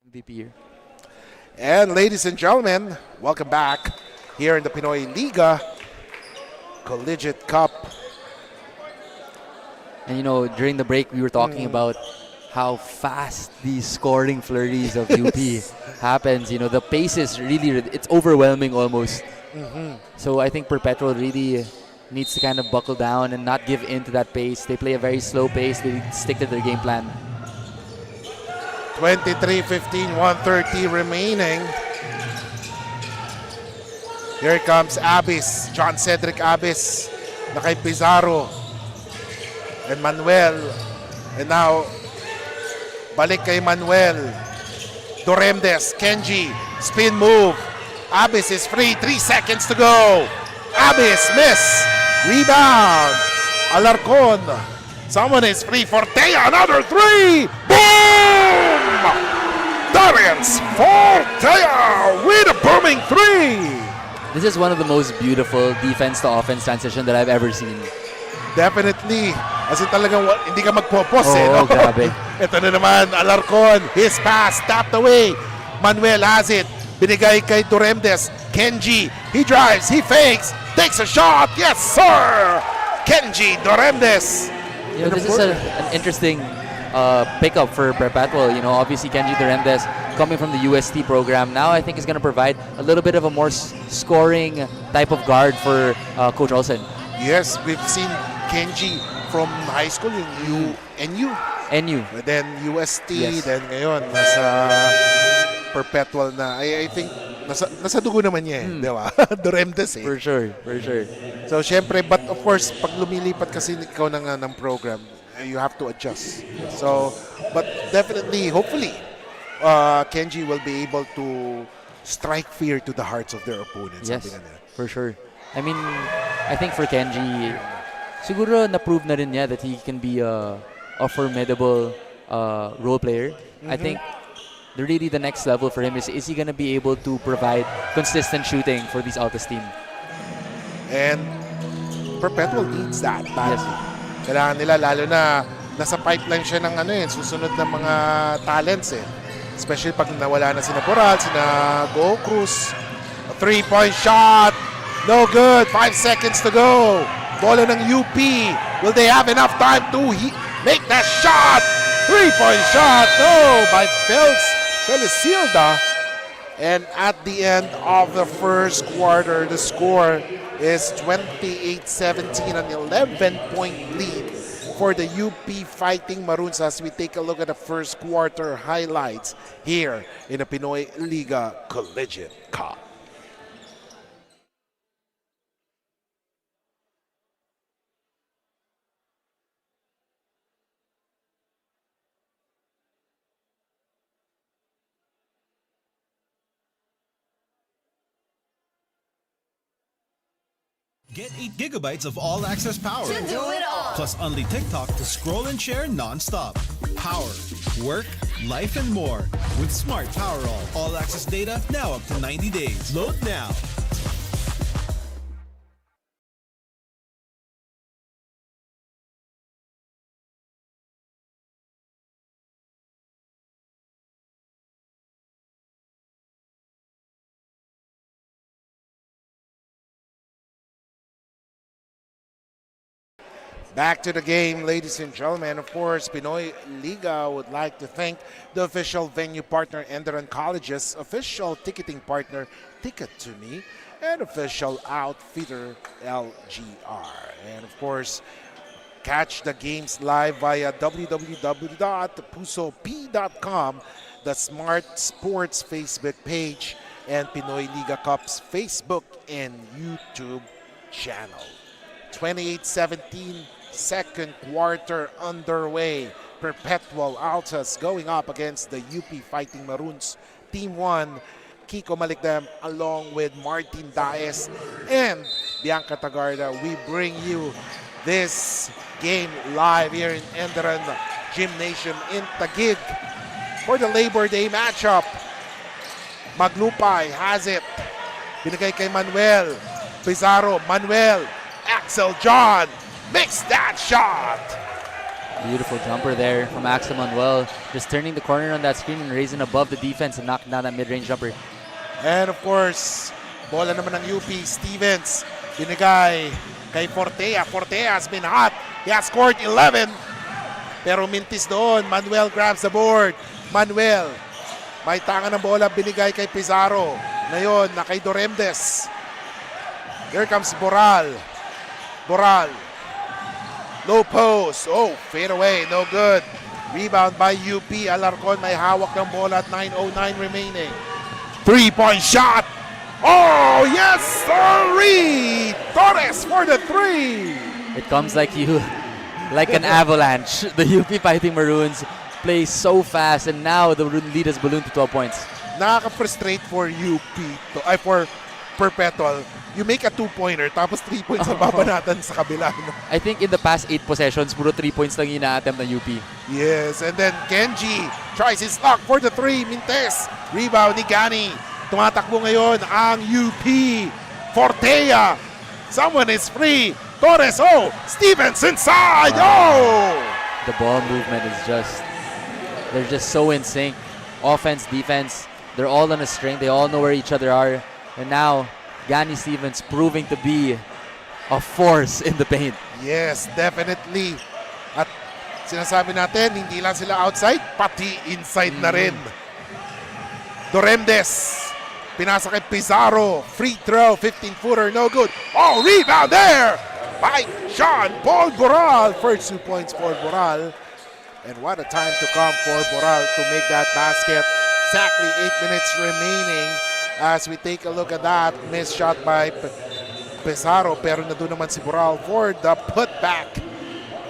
MVP here. And ladies and gentlemen, welcome back here in the Pinoyliga Collegiate Cup. And during the break, we were talking about how fast these scoring flurries of UP happens. The pace is really, it's overwhelming almost. So I think Perpetual really needs to kind of buckle down and not give in to that pace. They play a very slow pace. They stick to their game plan. 23-15, 1:30 remaining. Here comes Abis, John Cedric Abis. na kay Pizarro. And Manuel. And now, balik kay Manuel. Doremdes, Kenji, spin move. Abis is free, 3 seconds to go. Abis, miss. Rebound. Alarcon. Someone is free. Fortea, another 3. Boom! Darius Fortea with a booming 3. This is one of the most beautiful defense to offense transition that I've ever seen. Definitely. Kasi talagang hindi ka magpopos Oh, grabe. Ito na naman, Alarcon. His pass, tapped away. Manuel has it. Binigay kay Doremdes. Kenji, he drives, he fakes, takes a shot. Yes, sir! Kenji Doremdes. You know, this is an interesting pickup for Perpetual. You know, obviously Kenji Doremdes coming from the UST program. Now I think is going to provide a little bit of a more scoring type of guard for Coach Olsen. Yes, we've seen Kenji from high school yung NU. NU. Then UST, Yes. then ngayon nasa Perpetual na. I think nasa dugo naman niya di ba? Doremdes For sure, for sure. So syempre, but of course, pag lumilipat kasi ikaw ng program, you have to adjust. So, but definitely, hopefully, Kenji will be able to strike fear to the hearts of their opponents. Yes, Sabi nga nila. for sure. I mean, I think for Kenji, siguro na-prove na rin niya that he can be a formidable role player. I think really the next level for him is he gonna be able to provide consistent shooting for this Altas team? And Perpetual needs that. Yes. Kailangan nila, lalo na nasa pipeline siya ng susunod na mga talents Especially pag nawala na sina Boral, sina Go Cruz. A 3-point shot. No good. 5 seconds to go. Bola ng UP. Will they have enough time to make that shot? 3-point shot. No, by Felicilda. And at the end of the first quarter, the score is 28-17, an 11-point lead for the UP Fighting Maroons as we take a look at the first quarter highlights here in the Pinoyliga Collegiate Cup. Get 8 gigabytes of all-access power. Plus only TikTok to scroll and share non-stop. Power, work, life, and more with Smart Power All-access data now up to 90 days. Load now. Back to the game, ladies and gentlemen. Of course, Pinoyliga would like to thank the official venue partner, Enderun Colleges, official ticketing partner, Ticket to Me, and official outfitter, LGR. And of course, catch the games live via www.pusop.com, the Smart Sports Facebook page, and Pinoyliga Cup's Facebook and YouTube channel. 28-17. Second quarter underway. Perpetual Altas going up against the UP Fighting Maroons Team 1. Kiko Malikdem along with Martin Daes and Bianca Tagarda. We bring you this game live here in Enderun Gymnasium in Taguig for the Labor Day matchup. Maglupay has it. Binigay kay Manuel. Pizarro, Manuel, Axel John. Makes that shot. Beautiful jumper there from Axel Manuel. Just turning the corner on that screen and raising above the defense and knocking down that mid-range jumper. And of course, bola naman ng UP. Stevens, binigay kay Fortea. Fortea has been hot. He has scored 11. Pero mintis doon. Manuel grabs the board. Manuel, may tanga ng bola. Binigay kay Pizarro. Ngayon, na kay Doremdes. Here comes Boral. Boral. Low post. Oh, fade away. No good. Rebound by UP. Alarcon may hawak ng bola at 9:09 remaining. 3-point shot. Oh, yes, sirree! Torres for the 3. It comes like like an avalanche. The UP Fighting Maroons play so fast, and now the lead has ballooned to 12 points. Nakaka-frustrate for UP, for Perpetual. You make a 2-pointer, tapos 3 points ang babanatan sa kabila. No? I think in the past 8 possessions, puro 3 points lang yung ina-attempt ng UP. Yes, and then Kenji tries his luck for the 3. Mintes, rebound ni Gani. Tumatakbo ngayon ang UP. Fortea, someone is free. Torres, Stevens inside, The ball movement is they're just so in sync. Offense, defense, they're all on a string. They all know where each other are. And now, Gani Stevens proving to be a force in the paint. Yes, definitely. At sinasabi natin, hindi lang sila outside, pati inside na rin. Doremdes, pinasa kay Pizarro, free throw, 15-footer, no good. Rebound there by Sean Paul Boral. First 2 points for Boral. And what a time to come for Boral to make that basket. Exactly 8 minutes remaining as we take a look at that. Missed shot by Pizarro, pero nandun naman si Boral for the putback.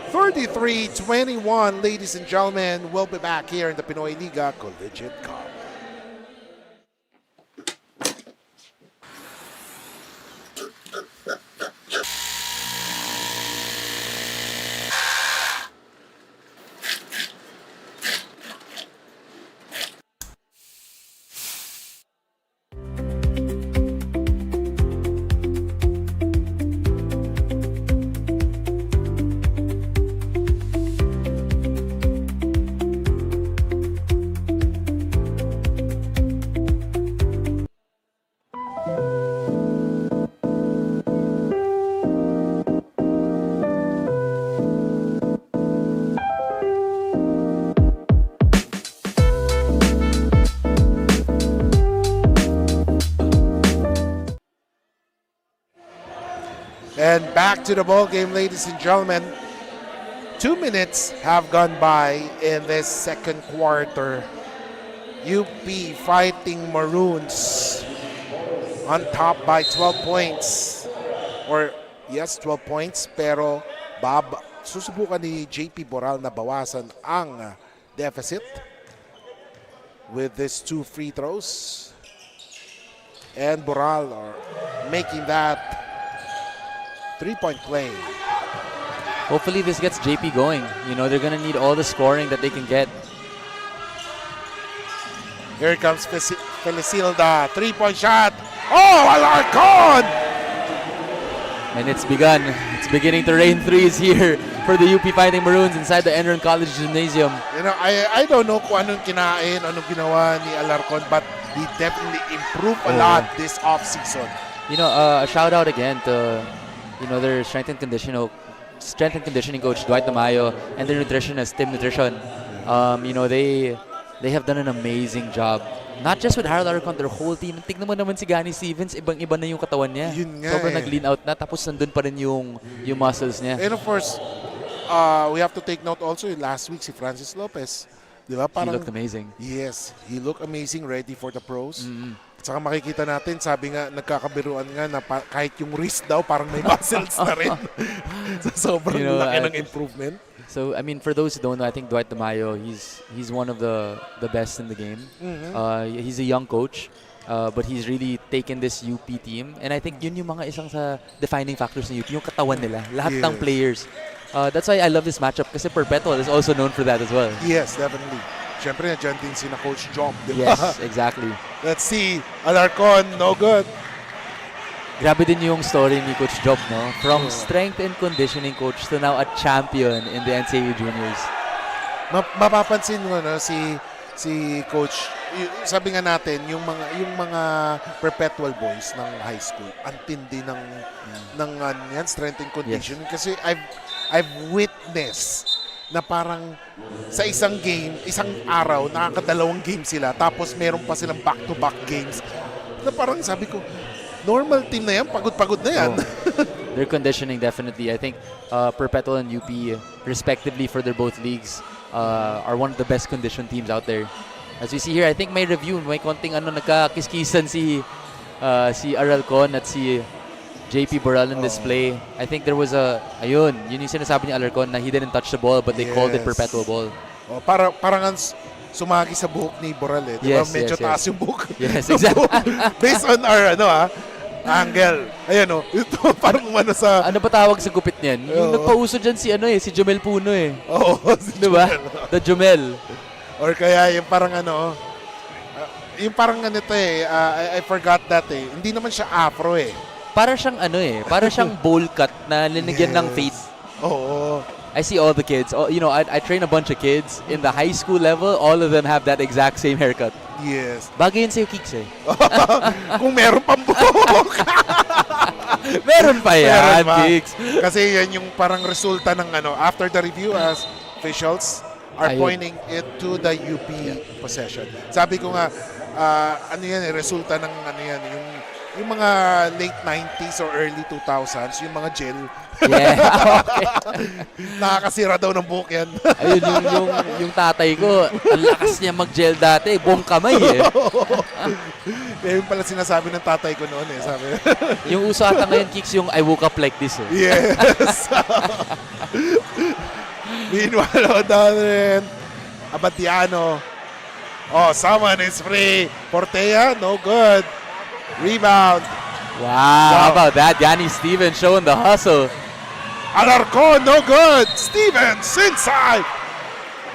33-21, ladies and gentlemen. We'll be back here in the Pinoyliga Collegiate Cup. And back to the ball game, ladies and gentlemen. 2 minutes have gone by in this second quarter. UP Fighting Maroons on top by 12 points. Or, yes, 12 points. Pero, susubukan ni JP Boral na bawasan ang deficit with these 2 free throws. And Boral are making that 3-point play. Hopefully this gets JP going. You know, they're going to need all the scoring that they can get. Here comes Felicilda. 3-point shot. Alarcon! And it's begun. It's beginning to rain threes here for the UP Fighting Maroons inside the Enderun College Gymnasium. You know, I don't know kung anong kinain, anong ginawa ni Alarcon, but he definitely improved a lot this off-season. You know, a shout out again to their strength and conditioning coach Dwight Tamayo and their nutritionist Tim Nutrition. They have done an amazing job. Not just with Harold Alarcon, their whole team. Tignan mo naman si Gani Stevens, ibang-iba na yung katawan niya. Yun nga Sobrang nag-lean out na, tapos nandun pa rin yung muscles niya. And of course, we have to take note also last week si Francis Lopez. Diba? He looked amazing. Yes, he looked amazing, ready for the pros. At saka makikita natin, sabi nga, nagkakabiruan nga na kahit yung wrist daw, parang may muscles na rin. So, sobrang laki ng improvement. So, I mean, for those who don't know, I think Dwight Tamayo, he's one of the best in the game. He's a young coach, but he's really taken this UP team. And I think yun yung mga isang sa defining factors ng UP, yung katawan nila. Lahat ng players. That's why I love this matchup kasi Perpetual is also known for that as well. Yes, definitely. Siyempre, nandiyan din si na Coach Job. Diba? Yes, exactly. Let's see. Alarcon, no good. Grabe din yung story ni Coach Job, no? From strength and conditioning coach to now a champion in the NCAA Juniors. Mapapansin mo, no, si Coach, sabi nga natin, yung mga Perpetual boys ng high school, antindi ng strength and conditioning. Yes. Kasi I've witnessed na parang sa isang araw, nakakadalawang game sila, tapos meron pa silang back-to-back games. Na parang sabi ko, normal team na yan, pagod-pagod na yan. Their conditioning, definitely. I think Perpetual and UP, respectively for their both leagues, are one of the best conditioned teams out there. As we see here, I think may review, may konting nagkakiskisan si si Aralcon at si JP Boral in display. I think there was yun yung sinasabi ni Alarcon na he didn't touch the ball but they called it perpetual ball. Oh, parang sumagi sa buhok ni Boral eh. Diba? Medyo taas yung buhok. Yes, exactly. Based on our angle. Ayan ito parang sa... Ano ba tawag sa gupit niyan? Yung nagpauso dyan si Jomel Puno eh. Oo, si diba? Jomel. The Jomel. Or kaya yung parang yung parang I forgot that eh. Hindi naman siya afro eh. Para siyang para siyang bowl cut na linagyan ng fade. Oo. I see all the kids. I train a bunch of kids in the high school level. All of them have that exact same haircut. Yes. Bagay yun sa'yo, Kicks eh. Kung meron pang buhok. Meron pa yan, Kicks. Kasi yan yung parang resulta ng after the review as officials are pointing it to the UP possession. Sabi ko nga, resulta ng yung mga late 90s or early 2000s, yung mga gel. Yeah, okay. Nakakasira daw ng buhok yan. Ayun, yung tatay ko, ang lakas niya mag-gel dati, buong kamay eh. Yung pala sinasabi ng tatay ko noon eh, sabi. Yung uso ata ngayon, Kicks, yung I woke up like this eh. Yes. Meanwhile, down Abatiano. Oh, someone is free. Portea, no good. Rebound. Wow, how about that? Yanni Stevens showing the hustle. Alarcon, no good. Stevens inside.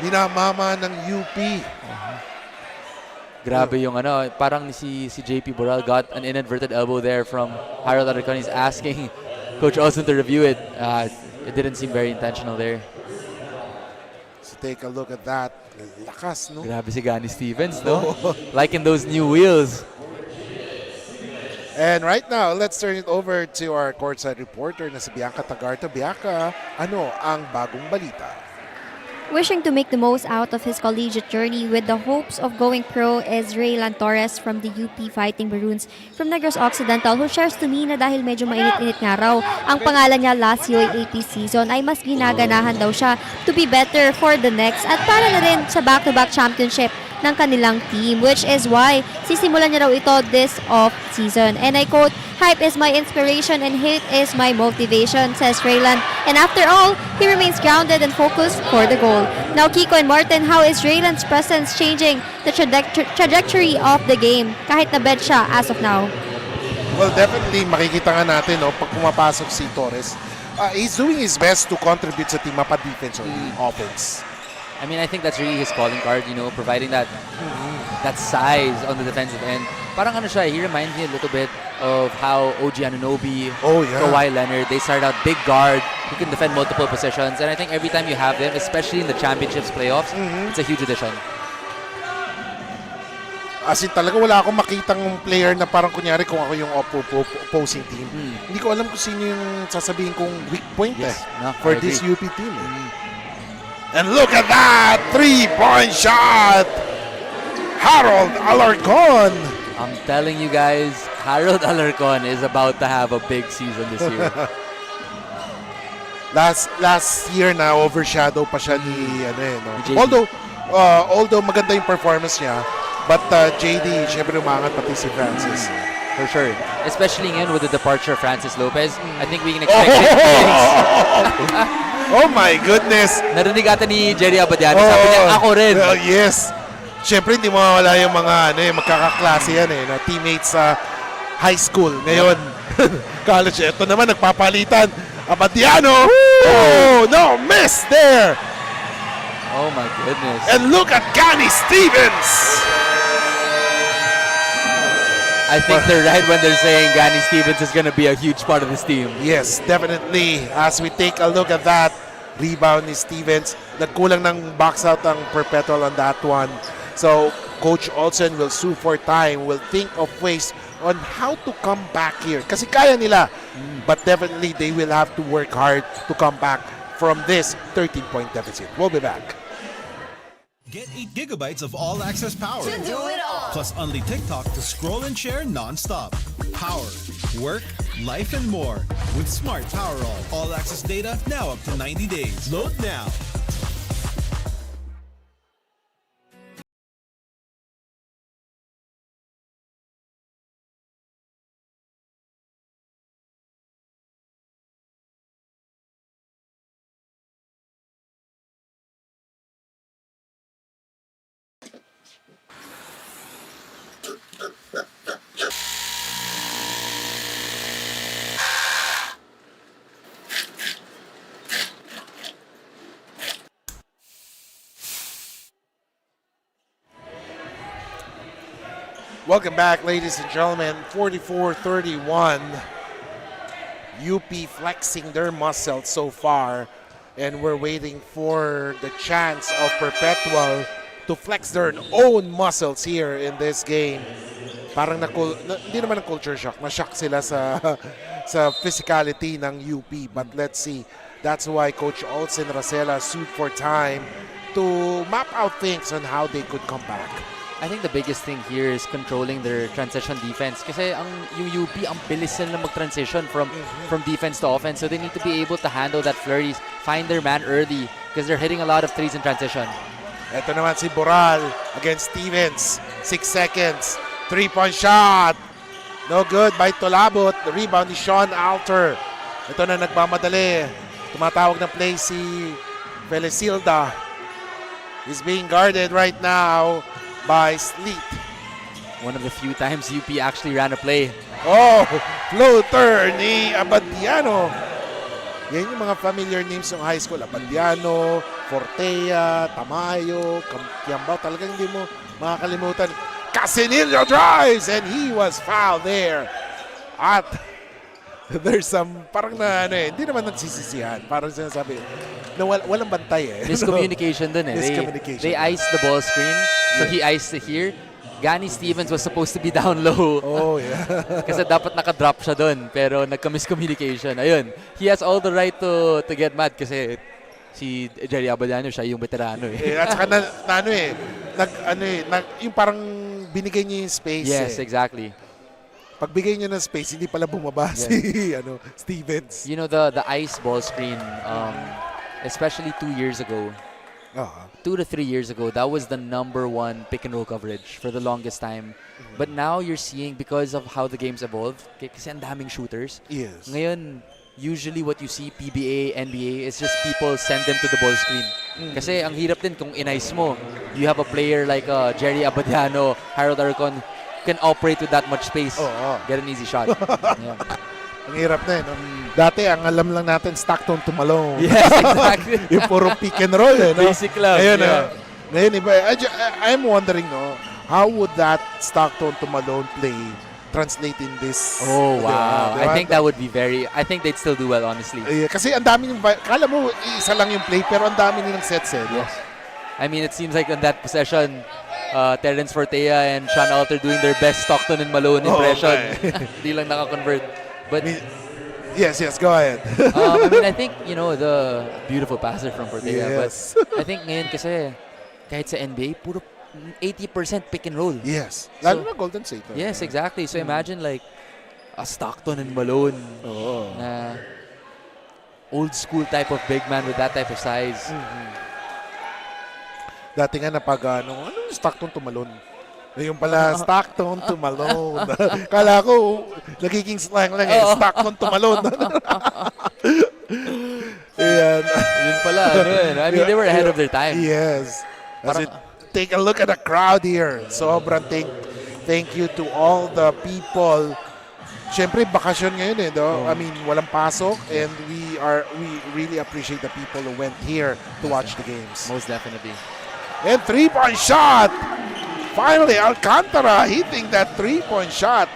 Minamama ng UP. Grabe yung parang si JP Boral got an inadvertent elbow there from Harold Alarcon. He's asking Coach Olsen to review it. It didn't seem very intentional there. So take a look at that. Lakas, no? Grabe si Yanni Stevens, no? Like in those new wheels. And right now, let's turn it over to our courtside reporter na si Bianca Tagarta. Bianca, ano ang bagong balita? Wishing to make the most out of his collegiate journey with the hopes of going pro is Raylan Torres from the UP Fighting Maroons from Negros Occidental, who shares to me na dahil medyo mainit-init nga raw ang pangalan niya last UAAP season ay mas ginaganahan daw siya to be better for the next at para na rin sa back-to-back championship ng kanilang team, which is why sisimulan niya raw ito this off-season. And I quote, "Hype is my inspiration and hate is my motivation," says Raylan. And after all, he remains grounded and focused for the goal. Now, Kiko and Martin, how is Raylan's presence changing the trajectory of the game kahit na bench siya as of now? Well, definitely makikita nga natin pag pumapasok si Torres. He's doing his best to contribute sa team mapa-defense or offense. I mean, I think that's really his calling card, providing that size on the defensive end. Parang he reminds me a little bit of how OG Anunoby, Kawhi Leonard, they started out big guard who can defend multiple positions. And I think every time you have them, especially in the championships playoffs, it's a huge addition. As in talaga wala akong makitang player na parang kunyari kung ako yung opposing team. Hindi ko alam kung sino yung sasabihin kong weak point for this UP team. And look at that! 3-point shot! Harold Alarcon! I'm telling you guys, Harold Alarcon is about to have a big season this year. Last year na overshadow pa siya ni although maganda yung performance niya, but JD syempre umangat pati si Francis. For sure. Especially ngayon with the departure of Francis Lopez, I think we can expect big things. Oh my goodness! Narinig ata ni Jerry Abadiano. Sabi niya, ako rin. Yes. Siyempre, hindi mawawala yung mga magkakaklase yan na teammates sa high school. Ngayon, college. Ito naman, nagpapalitan. Abadiano! Oh, no, miss there! Oh my goodness. And look at Gani Stevens! I think they're right when they're saying Gani Stevens is going to be a huge part of this team. Yes, definitely. As we take a look at that, rebound ni Stevens. Nagkulang ng box out ang Perpetual on that one. So, Coach Olsen will sue for time, will think of ways on how to come back here. Kasi kaya nila. But definitely, they will have to work hard to come back from this 13-point deficit. We'll be back. Get 8 gigabytes of all-access power. To do it all. Plus unlimited TikTok to scroll and share non-stop. Power, work, life, and more. With Smart Power All-access data now up to 90 days. Load now. Welcome back, ladies and gentlemen. 44-31. UP flexing their muscles so far. And we're waiting for the chance of Perpetual to flex their own muscles here in this game. Parang hindi naman ng culture shock. Na-shock sila sa physicality ng UP. But let's see. That's why Coach Alts and Racela sued for time to map out things on how they could come back. I think the biggest thing here is controlling their transition defense. Kasi yung UP, ang bilis nila mag-transition from defense to offense. So they need to be able to handle that flurries, find their man early because they're hitting a lot of threes in transition. Ito naman si Boral against Stevens. 6 seconds. 3-point shot. No good by Tolabot. The rebound ni Sean Alter. Ito na nagmamadali. Tumatawag ng play si Felicilda. He's being guarded right now by Sleet. One of the few times UP actually ran a play. Oh, floater ni Abadiano. Yan yung mga familiar names ng high school. Abadiano, Fortea, Tamayo, Kiambao. Talagang hindi mo makakalimutan. Casinillo drives and he was fouled there. At there's some, parang na hindi naman nagsisisihan. Parang sinasabi, na walang bantay eh. Miscommunication dun eh. Miscommunication. They iced the ball screen, so he iced it here. Gani Stevens was supposed to be down low. Oh, yeah. Kasi dapat nakadrop siya dun, pero nagka-miscommunication. Ayun, he has all the right to get mad kasi si Jerry Abadiano, siya yung veterano eh. At saka yung parang binigay niya yung space. Yes, exactly. Pagbigay niya ng space, hindi pala bumaba si Stevens. You know, the ice ball screen, especially 2 years ago, 2 to 3 years ago, that was the #1 pick and roll coverage for the longest time. But now you're seeing, because of how the game's evolved, kasi ang daming shooters. Yes. Ngayon, usually what you see, PBA, NBA, is just people send them to the ball screen. Kasi ang hirap din kung in-ice mo. You have a player like Jerry Abadiano, Harold Arcon, can operate with that much space. Get an easy shot. Yeah. Ang hirap na eh. No? Dati, ang alam lang natin, Stockton to Malone. Yes, exactly. Yung puro pick and roll eh. No? Basic lang. Ngayon, Yeah. Ngayon iba. I'm wondering, no, how would that Stockton to Malone play translate in this? Oh, wow. Diba? I think that would be I think they'd still do well, honestly. Kasi ang dami kala mo, isa lang yung play, pero ang dami nilang sets eh. Yes. I mean, it seems like on that possession, Terrence Fortea and Sean Alter doing their best Stockton and Malone impression. Di lang naka-convert. But yes, go ahead. I mean, I think, the beautiful passer from Fortea. Yes. But I think ngayon kasi, kahit sa NBA, puro 80% pick and roll. Yes. Lalo na Golden State. Yes, exactly. So imagine like a Stockton and Malone na old school type of big man with that type of size. Dati nga ano yung Stockton to Malone? Yung pala, Stockton to Malone. Kala ko, nagiging slang lang eh. Stockton to Malone. Ayan. Yun pala. I mean, they were ahead of their time. Yes. Take a look at the crowd here. Sobrang thank you to all the people. Siyempre, bakasyon ngayon eh. I mean, walang pasok. And we really appreciate the people who went here to watch the games. Most definitely. And 3-point shot. Finally, Alcantara hitting that 3-point shot.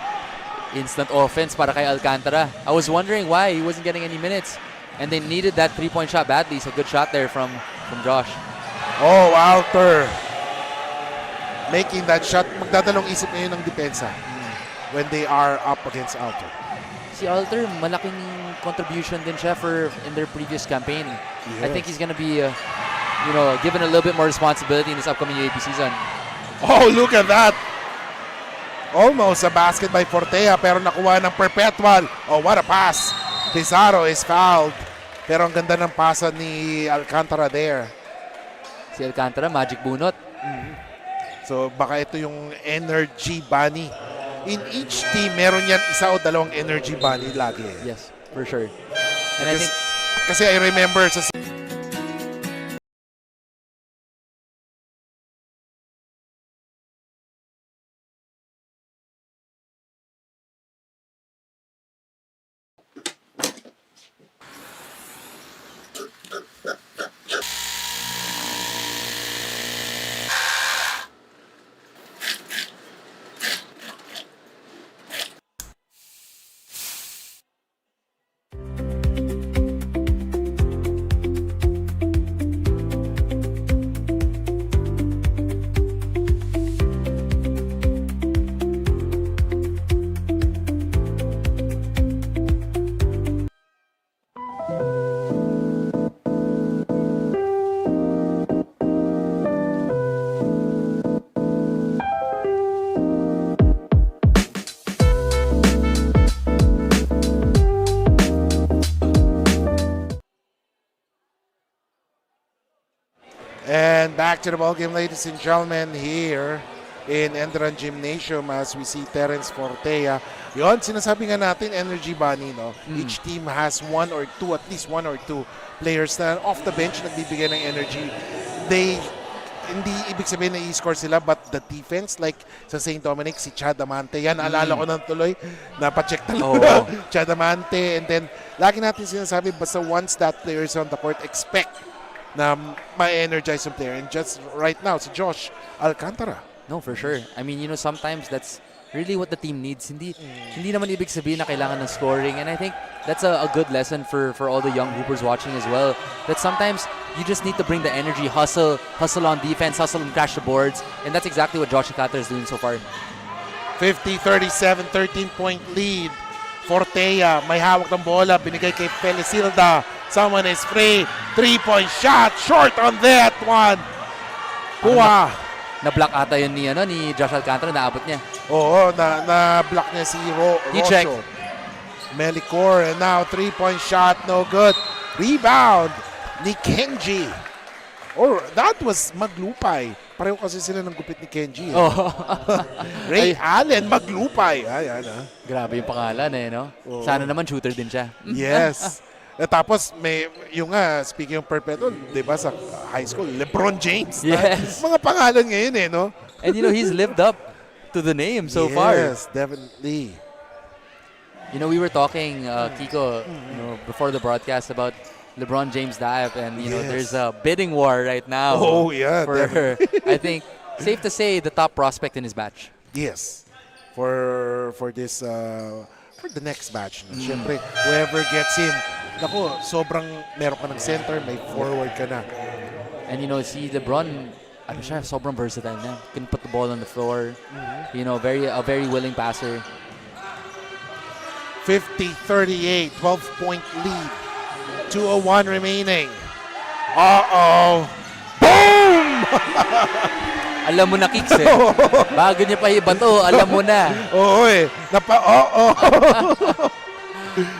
Instant offense para kay Alcantara. I was wondering why he wasn't getting any minutes. And they needed that 3-point shot badly. So good shot there from Josh. Oh, Alter. Making that shot. Magdadalong isip ngayon ng depensa when they are up against Alter. Si Alter, malaking contribution din siya in their previous campaign. Yes. I think he's gonna be given a little bit more responsibility in this upcoming UAP season. Oh, look at that. Almost a basket by Fortea pero nakuha ng Perpetual. Oh, what a pass. Pizarro is fouled. Pero ang ganda ng pasa ni Alcantara there. Si Alcantara, magic bunot. So baka ito yung energy bunny. In each team, meron yan isa o dalawang energy bunny lagi. Yes, for sure. And I think kasi I remember sa And back to the ballgame, ladies and gentlemen, here in Enderun Gymnasium as we see Terence Fortea. Yon, sinasabi nga natin, Energy Bunny, no? Each team has at least one or two players na off the bench nagbibigay ng energy. Hindi ibig sabihin na i-score sila, but the defense, like sa St. Dominic, si Chad Amante, yan, alala ko ng tuloy, napacheck talaga. Chad Amante, and then, lagi natin sinasabi, basta once that player is on the court, expect na ma-energize yung player. And just right now, si Josh Alcantara. No, for sure. I mean, sometimes that's really what the team needs. Hindi naman ibig sabihin na kailangan ng scoring. And I think that's a good lesson for all the young hoopers watching as well. That sometimes you just need to bring the energy, hustle on defense, hustle and crash the boards. And that's exactly what Josh Alcantara is doing so far. 50-37, 13-point lead. Fortea, may hawak ng bola, binigay kay Felicilda. Someone is free. 3-point shot, short on that one. Kuha. Na-block ata yun ni Josh Alcantara, naabot niya. Oo, na-block niya si check. Rocio. Melicor, and now 3-point shot, no good. Rebound ni Kenji. Or that was Maglupay. Pareho kasi sila ng gupit ni Kenji. Ray Allen, Maglupay. Ayan, Grabe yung pangalan no? Sana naman shooter din siya. Yes. Tapos, yung speaking of Perpetual, di ba sa high school, LeBron James. Yes. Mga pangalan ngayon no? And he's lived up to the name so far. Yes, definitely. We were talking, Kiko, before the broadcast about LeBron James dive, and there's a bidding war right now. Oh yeah, for I think safe to say the top prospect in his batch. Yes, for this for the next batch. Siyempre, whoever gets him, naku, sobrang meron ka ng center, may forward ka na. And see LeBron, sobrang versatile na. Can put the ball on the floor. A very willing passer. 50-38, 12-point lead. 2:01 remaining. Uh-oh. Boom! Alam mo na, Kicks Bago niya pa ibato, alam mo na. Oo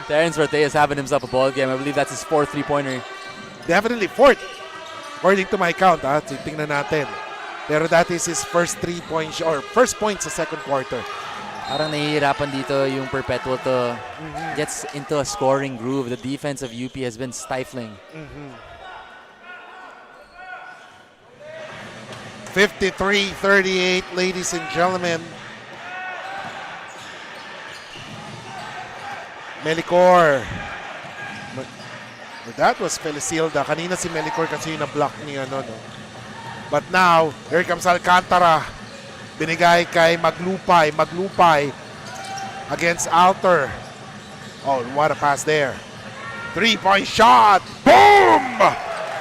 Terence Fortea is having himself a ball game. I believe that's his fourth three-pointer. Definitely fourth. According to my count, tingnan natin. Pero that is his first 3-point or first point sa second quarter. Parang nahihirapan dito yung Perpetual to gets into a scoring groove. The defense of UP has been stifling. 53-38, ladies and gentlemen. Melicor. That was Felicilda. Kanina si Melicor kasi yung na-block niya. But now, here comes Alcantara. Binigay kay Maglupay against Alter. Oh, what a pass there. 3-point shot. Boom!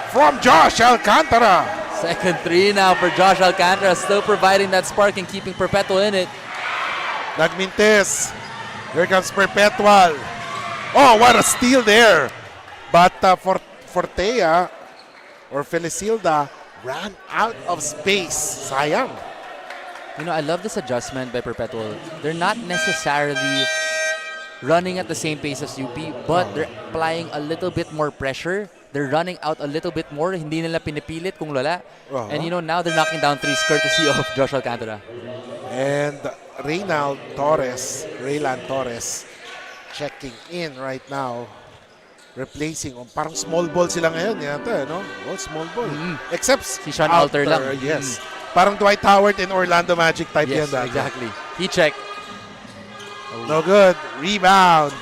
From Josh Alcantara. Second three now for Josh Alcantara. Still providing that spark and keeping Perpetual in it. Nagmintes. Here comes Perpetual. Oh, what a steal there. But Fortea or Felicilda ran out of space. Sayang. I love this adjustment by Perpetual. They're not necessarily running at the same pace as UP, but they're applying a little bit more pressure. They're running out a little bit more. Hindi nila pinipilit kung lala. And now they're knocking down threes courtesy of Josh Alcantara. And Raylan Torres checking in right now. Replacing. Parang small ball sila ngayon. Yata, no? Oh, small ball. Except si Sean Alter lang. Yes. Parang Dwight Howard and Orlando Magic type yes, yan. Exactly. He checked. No good. Rebound.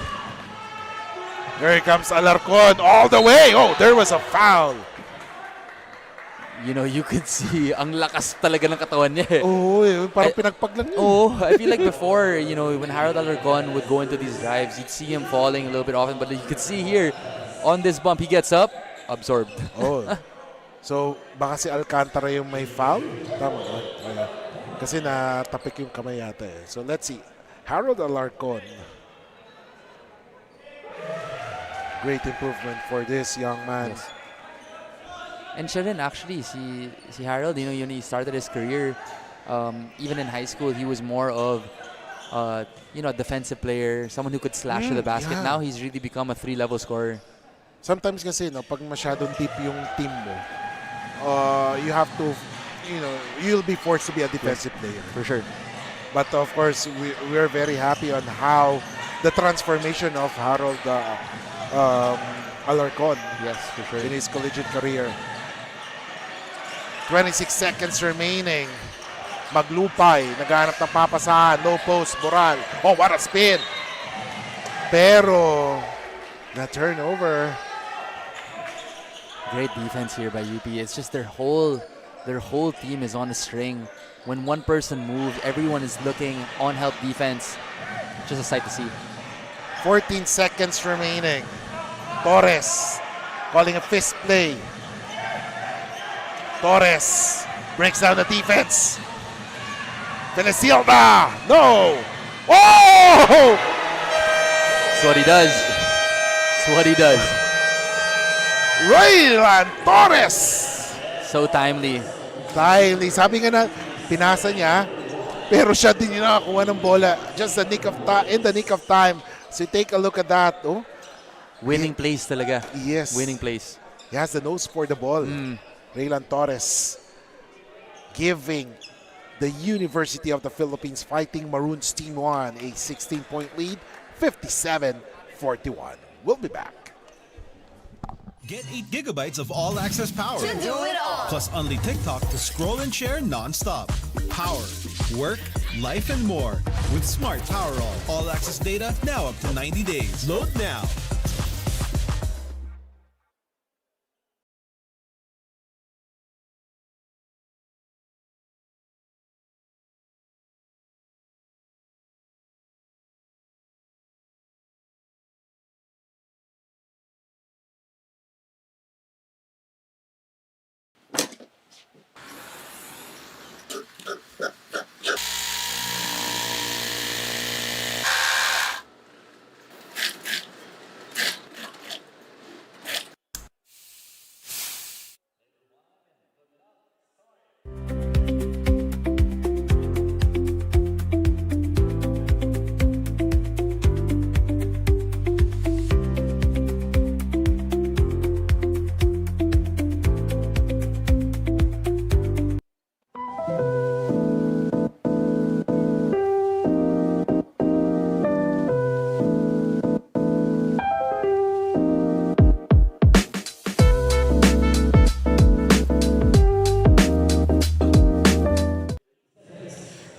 Here comes Alarcon all the way. Oh, there was a foul. You could see ang lakas talaga ng katawan niya. Oh, parang pinagpag lang yun. I feel like before, when Harold Alarcon would go into these drives, you'd see him falling a little bit often, but you could see here on this bump, he gets up, absorbed. Oh. So, baka si Alcantara yung may foul? Tama ba? Kasi natapik yung kamay yata So, let's see. Harold Alarcon. Great improvement for this young man. Yes. And siya rin actually, si Harold, he started his career, even in high school, he was more of, a defensive player, someone who could slash to the basket. Yeah. Now, he's really become a 3-level scorer. Sometimes kasi, pag masyadong deep yung team mo, you have to, you'll be forced to be a defensive player. For sure. But of course, we're very happy on how the transformation of Harold Alarcon Yes, for sure. in his collegiate career. 26 seconds remaining. Maglupay, naghanap ng papasahan, low post, Moral. Oh, what a spin! Pero, the turnover. Great defense here by UP. It's just their whole team is on a string. When one person moves, everyone is looking on help defense. Just a sight to see. 14 seconds remaining. Torres calling a fist play. Torres breaks down the defense. Venesilda! No! Oh! That's what he does. That's what he does. Raylan Torres! So timely. Dahil sabi nga na, pinasa niya, pero siya din yung nakakuha ng bola. Just in the nick of time. So take a look at that. Oh, Winning plays talaga. yes. Winning plays. He has the nose for the ball. Raylan Torres giving the University of the Philippines Fighting Maroons Team 1 a 16-point lead, 57-41. We'll be back. Get 8 gigabytes of all-access power. Plus only TikTok to scroll and share non-stop. Power, work, life, and more with Smart Power All-access data now up to 90 days. Load now.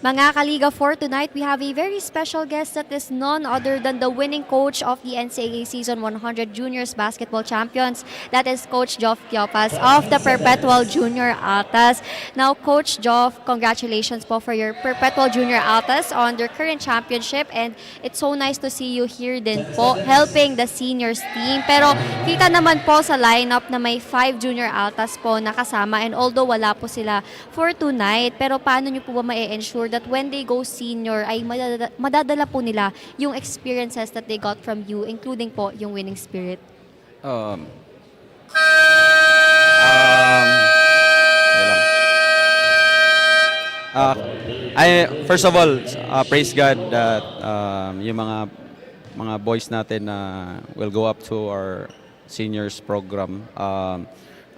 Mga Kaliga, for tonight, we have a very special guest that is none other than the winning coach of the NCAA Season 100 Juniors Basketball Champions. That is Coach Joff Kiopas of the Perpetual Junior Altas. Now, Coach Joff, congratulations po for your Perpetual Junior Altas on their current championship, and it's so nice to see you here din po helping the seniors team. Pero kita naman po sa lineup na may 5 Junior Altas po nakasama, and although wala po sila for tonight, pero paano nyo po ba ma-ensure that when they go senior ay madadala po nila yung experiences that they got from you, including po yung winning spirit? Wala lang. First of all, praise God that yung mga boys natin na will go up to our seniors program.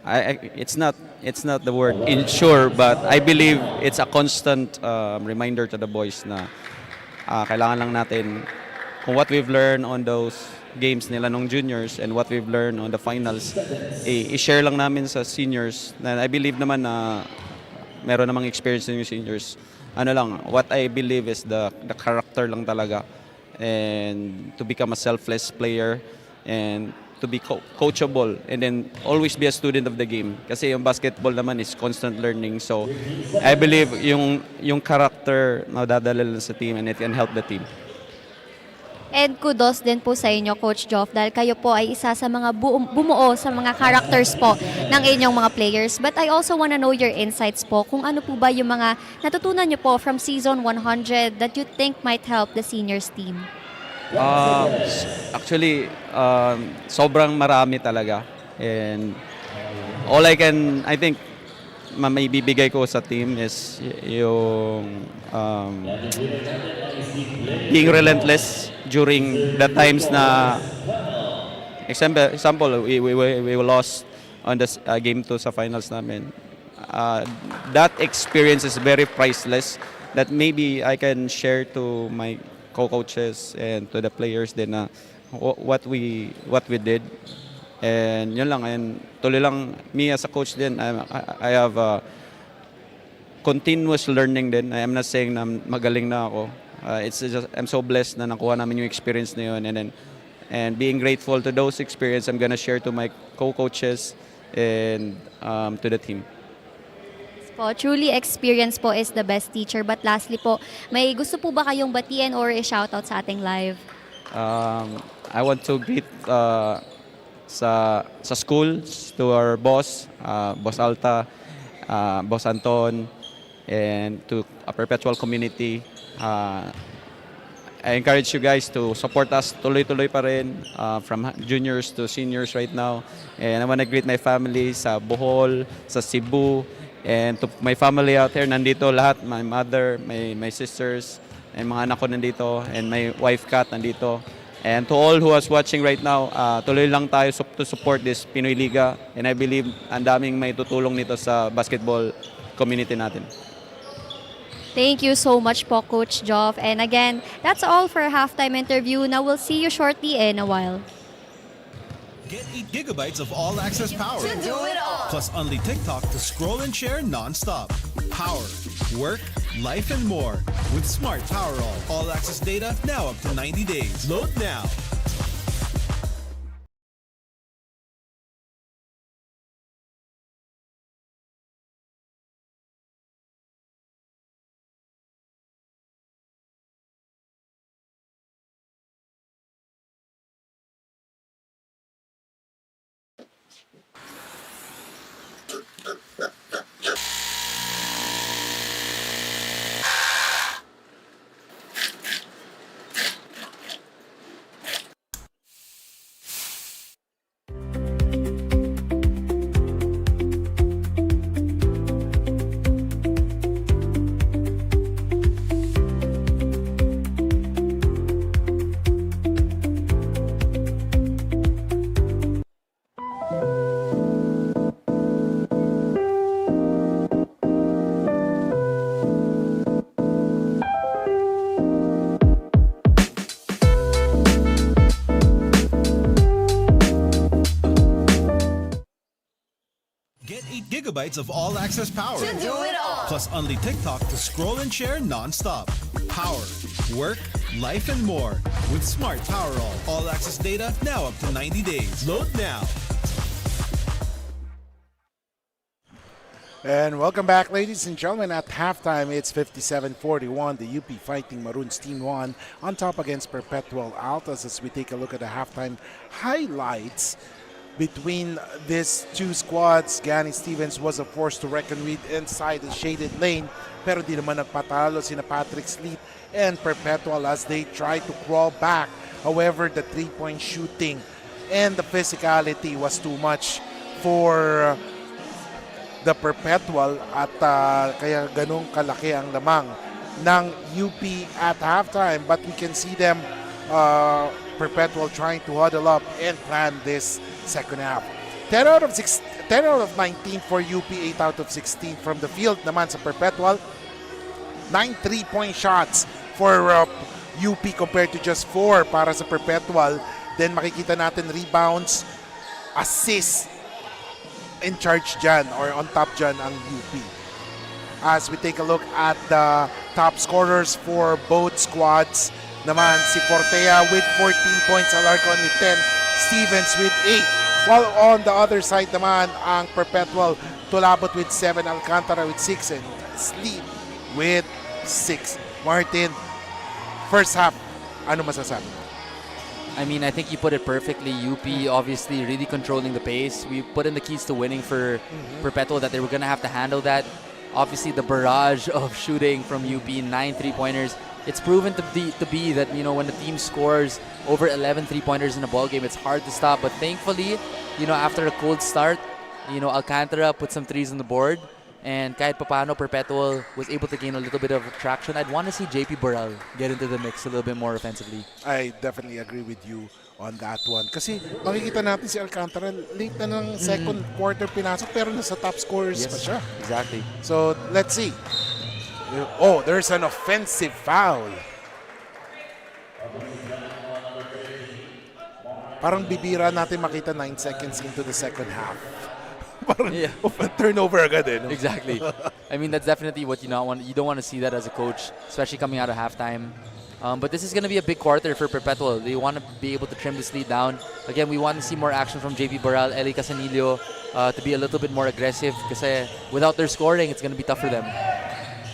It's not the word ensure, but I believe it's a constant reminder to the boys na kailangan lang natin kung what we've learned on those games nila nung juniors and what we've learned on the finals, i-share lang namin sa seniors. And I believe naman na meron namang experience yung seniors. Ano lang, what I believe is the character lang talaga, and to become a selfless player and to be coachable, and then always be a student of the game. Kasi yung basketball naman is constant learning. So I believe yung character na dadala lang sa team, and it can help the team. And kudos din po sa inyo, Coach Joff, dahil kayo po ay isa sa mga bumuo sa mga characters po ng inyong mga players. But I also want to know your insights po kung ano po ba yung mga natutunan nyo po from Season 100 that you think might help the seniors team. Actually, sobrang marami talaga. And all I think, may bibigay ko sa team is yung being relentless during the times na, example, we lost on this game 2 sa finals namin. that experience is very priceless that maybe I can share to my co-coaches and to the players din na what we did. And yun lang, and tuloy lang, me as a coach din, I have continuous learning din. I am not saying na magaling na ako. It's just, I'm so blessed na nakuha namin yung experience na yun, and being grateful to those experience, I'm gonna share to my co-coaches and to the team. Po, truly experience po is the best teacher. But lastly po, may gusto po ba kayong batiin or i-shoutout sa ating live? I want to greet sa schools to our boss, Boss Alta, Boss Anton, and to a Perpetual community. I encourage you guys to support us tuloy-tuloy pa rin, from juniors to seniors right now. And I want to greet my family sa Bohol, sa Cebu, and to my family out there, nandito lahat, my mother, my sisters, and mga anak ko nandito, and my wife Kat nandito. And to all who is watching right now, tuloy lang tayo to support this Pinoyliga, and I believe ang daming may tutulong nito sa basketball community natin. Thank you so much po, Coach Joff. And again, that's all for a halftime interview. Now we'll see you shortly in a while. Get 8 gigabytes of all-access power. Plus only TikTok to scroll and share non-stop. Power, work, life, and more. With Smart Power all-access data now up to 90 days. Load now. Get 8 gigabytes of all-access power. Plus only TikTok to scroll and share non-stop. Power, work, life, and more. With Smart Power all-access data now up to 90 days. Load now. And welcome back, ladies and gentlemen. At halftime, it's 57-41. The UP Fighting Maroons Team won on top against Perpetual Altas. As we take a look at the halftime highlights between these two squads, Gani Stevens was a force to reckon with inside the shaded lane, pero di naman nagpatalo sina Patrick Sleep and Perpetual as they tried to crawl back. However, the three-point shooting and the physicality was too much for the Perpetual at kaya ganun kalaki ang lamang ng UP at halftime. But we can see them Perpetual trying to huddle up and plan this second half. 10 out of 19 for UP, 8 out of 16 from the field naman sa Perpetual. 9 3-point shots for UP compared to just 4 para sa Perpetual. Then makikita natin rebounds, assists, in charge dyan or on top dyan ang UP. As we take a look at the top scorers for both squads, naman si Fortea with 14 points, Alarcon with 10, Stevens with 8. While on the other side naman, ang Perpetual, Tulabot with 7, Alcantara with 6, and Sleep with 6. Martin, first half, ano masasabi? I mean, I think you put it perfectly. UP obviously really controlling the pace. We put in the keys to winning for Perpetual that they were going to have to handle that. Obviously, the barrage of shooting from UP, 9 3-pointers. It's proven to be that, you know, when the team scores over 11 3-pointers in a ball game, it's hard to stop. But thankfully, you know, after a cold start, you know, Alcantara put some threes on the board. And kahit papano, Perpetual was able to gain a little bit of traction. I'd want to see JP Burrell get into the mix a little bit more offensively. I definitely agree with you on that one. Kasi makikita natin si Alcantara, late na ng second quarter pinasok pero nasa top scorers pa siya. Exactly. So, let's see. Oh, there's an offensive foul. Parang bibira natin makita 9 seconds into the second half. Parang turnover agad eh. No? Exactly. I mean, that's definitely what you don't want. You don't want to see that as a coach, especially coming out of halftime. But this is going to be a big quarter for Perpetual. They want to be able to trim this lead down. Again, we want to see more action from JP Boral, Eli Casanillo, to be a little bit more aggressive. Because without their scoring, it's going to be tough for them.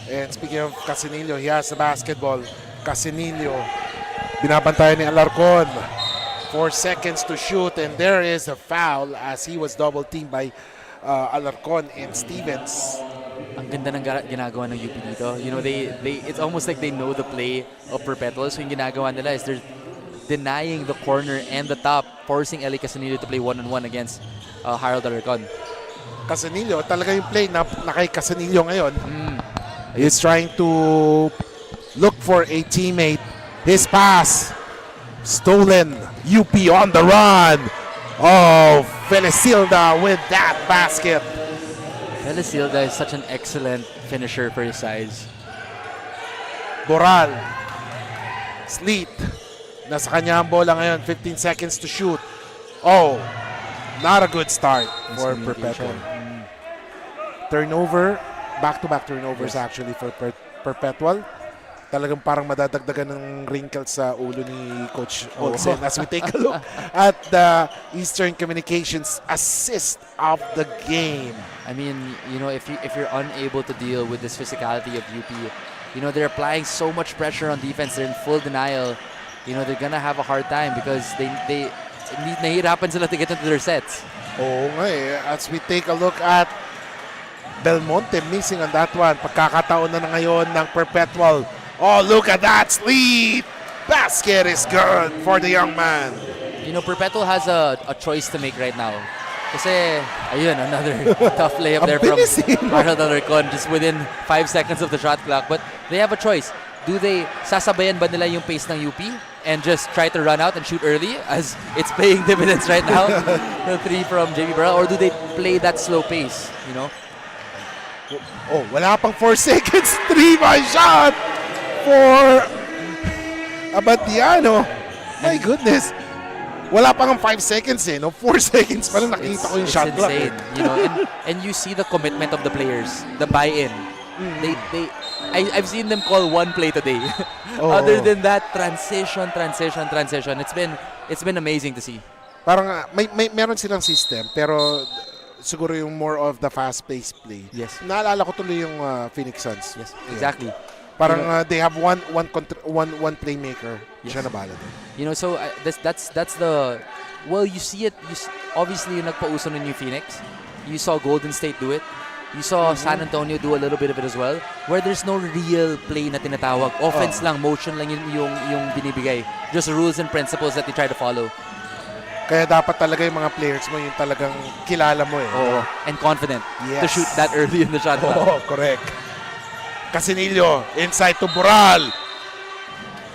And speaking of Casanillo, he has the basketball. Casanillo, binabantayan ni Alarcon. 4 seconds to shoot, and there is a foul as he was double-teamed by Alarcon and Stevens. Ang ganda ng ginagawa ng UP dito. You know, it's almost like they know the play of Perpetual. So yung ginagawa nila is they're denying the corner and the top, forcing Eli Casanillo to play one-on-one against Harold Alarcon. Casanillo, talaga yung play na kay Casanillo ngayon. He's trying to look for a teammate. His pass stolen. UP on the run. Oh, Felicilda with that basket. Felicilda is such an excellent finisher for his size. Boral. Sleet. Nasa kanya ang bola ngayon. 15 seconds to shoot. Oh, not a good start for Perpetual. Turnover. Back-to-back turnovers actually for Perpetual. Talagang parang madadagdagan ng wrinkles sa ulo ni Coach Olsen as we take a look at the Eastern Communications assist of the game. I mean, you know, if you're unable to deal with this physicality of UP, you know, they're applying so much pressure on defense. They're in full denial. You know, they're gonna have a hard time because they nahihirapan sila to get into their sets. Oo nga eh. As we take a look at Belmonte missing on that one. Pagkakataon na ngayon ng Perpetual. Oh, look at that sleep! Basket is good for the young man. You know, Perpetual has a choice to make right now. Kasi, ayun, another tough layup there from Harold Alarcon just within 5 seconds of the shot clock. But they have a choice. Do they sasabayan ba nila yung pace ng UP and just try to run out and shoot early as it's paying dividends right now? The 3 from JB Burrell. Or do they play that slow pace, you know? Oh, wala pang 4 seconds. 3-by shot for Abadiano. My goodness. Wala pang 5 seconds eh. No? 4 seconds pa lang nakita ko yung shot clock. Insane. You know, and you see the commitment of the players, the buy-in. I've seen them call one play today. Other than that, transition. It's been amazing to see. Parang meron silang system pero siguro yung more of the fast-paced play. Yes. Naalala ko tuloy yung Phoenix Suns. Yes, exactly. Parang they have one playmaker. Yes. Siya na bala din. You know, so that's the you see it. Obviously, yung nagpauso ng New Phoenix. You saw Golden State do it. You saw San Antonio do a little bit of it as well. Where there's no real play na tinatawag. Offense lang, motion lang yung binibigay. Just rules and principles that they try to follow. Kaya dapat talaga yung mga players mo yung talagang kilala mo eh. Oh, and confident to shoot that early in the shot clock. Oh, correct. Casanillo inside to Boral.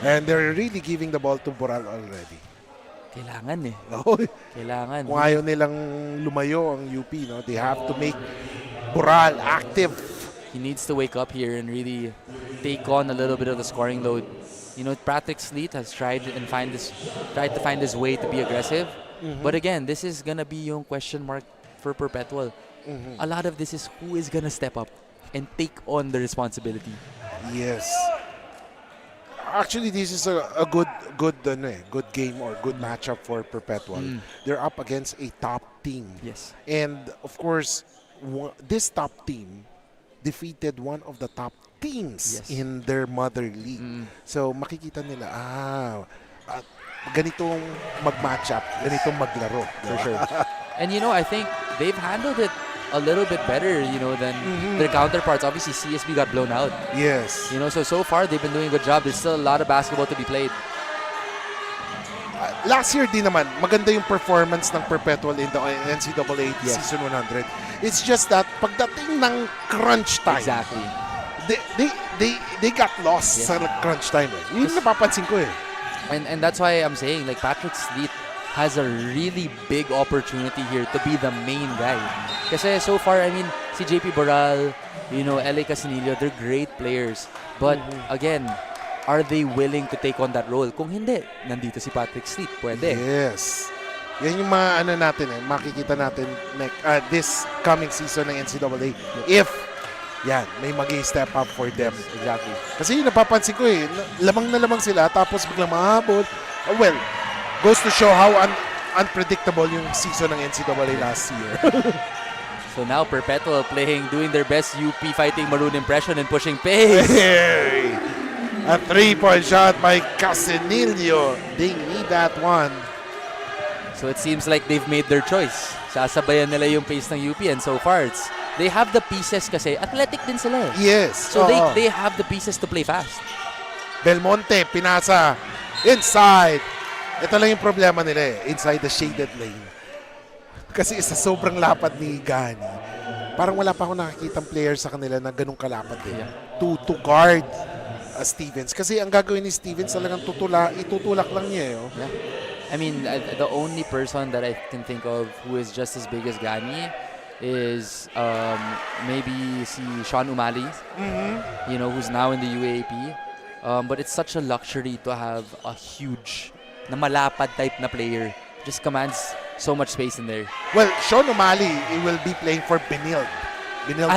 And they're really giving the ball to Boral already. Kailangan eh. Kailangan. Kung ayaw nilang lumayo ang UP, no, they have to make Boral active. He needs to wake up here and really take on a little bit of the scoring load. You know, Patrick Sleet has tried to find his way to be aggressive. But again, this is gonna be yung question mark for Perpetual. A lot of this is who is gonna step up and take on the responsibility. Yes. Actually, this is a good game or good matchup for Perpetual. They're up against a top team. Yes. And of course, this top team defeated one of the top teams in their mother league. So makikita nila, ganitong mag-match up, ganitong maglaro. For sure. And you know, I think they've handled it a little bit better, you know, than their counterparts. Obviously, CSB got blown out. Yes. You know, so far they've been doing a good job. There's still a lot of basketball to be played. Last year din naman, maganda yung performance ng Perpetual in the NCAA Season 100. It's just that pagdating ng crunch time, Exactly. they got lost sa crunch time. Yun napapansin ko eh. And that's why I'm saying, like, Patrick Sleet has a really big opportunity here to be the main guy. Kasi so far, I mean, si JP Boral, LA Casinillo, they're great players. But again, are they willing to take on that role? Kung hindi, nandito si Patrick Sleep. Pwede. Yes. Yan yung mga natin makikita natin this coming season ng NCAA. If may mag-step up for them. Exactly. Kasi yung napapansin ko lamang na lamang sila tapos biglang mahabol. Well, goes to show how unpredictable yung season ng NCAA last year. So now Perpetual doing their best UP Fighting Maroon impression and pushing pace. Hey! A 3-point shot by Casinillo. They need that one. So it seems like they've made their choice. Sasabayan nila yung pace ng UP, and so far they have the pieces kasi athletic din sila. Yes. So they have the pieces to play fast. Belmonte, pinasa. Inside. Ito lang yung problema nila inside the shaded lane. Kasi sa sobrang lapad ni Gani, parang wala pa ako nakakitang player sa kanila na ganun kalapad to guard Stevens. Kasi ang gagawin ni Stevens talagang itutulak lang niya. Yeah. I mean, the only person that I can think of who is just as big as Gani is maybe si Sean Umali, who's now in the UAP. But it's such a luxury to have a huge, na malapad type na player. Just commands so much space in there. Well, Sean Umali will be playing for Benilde.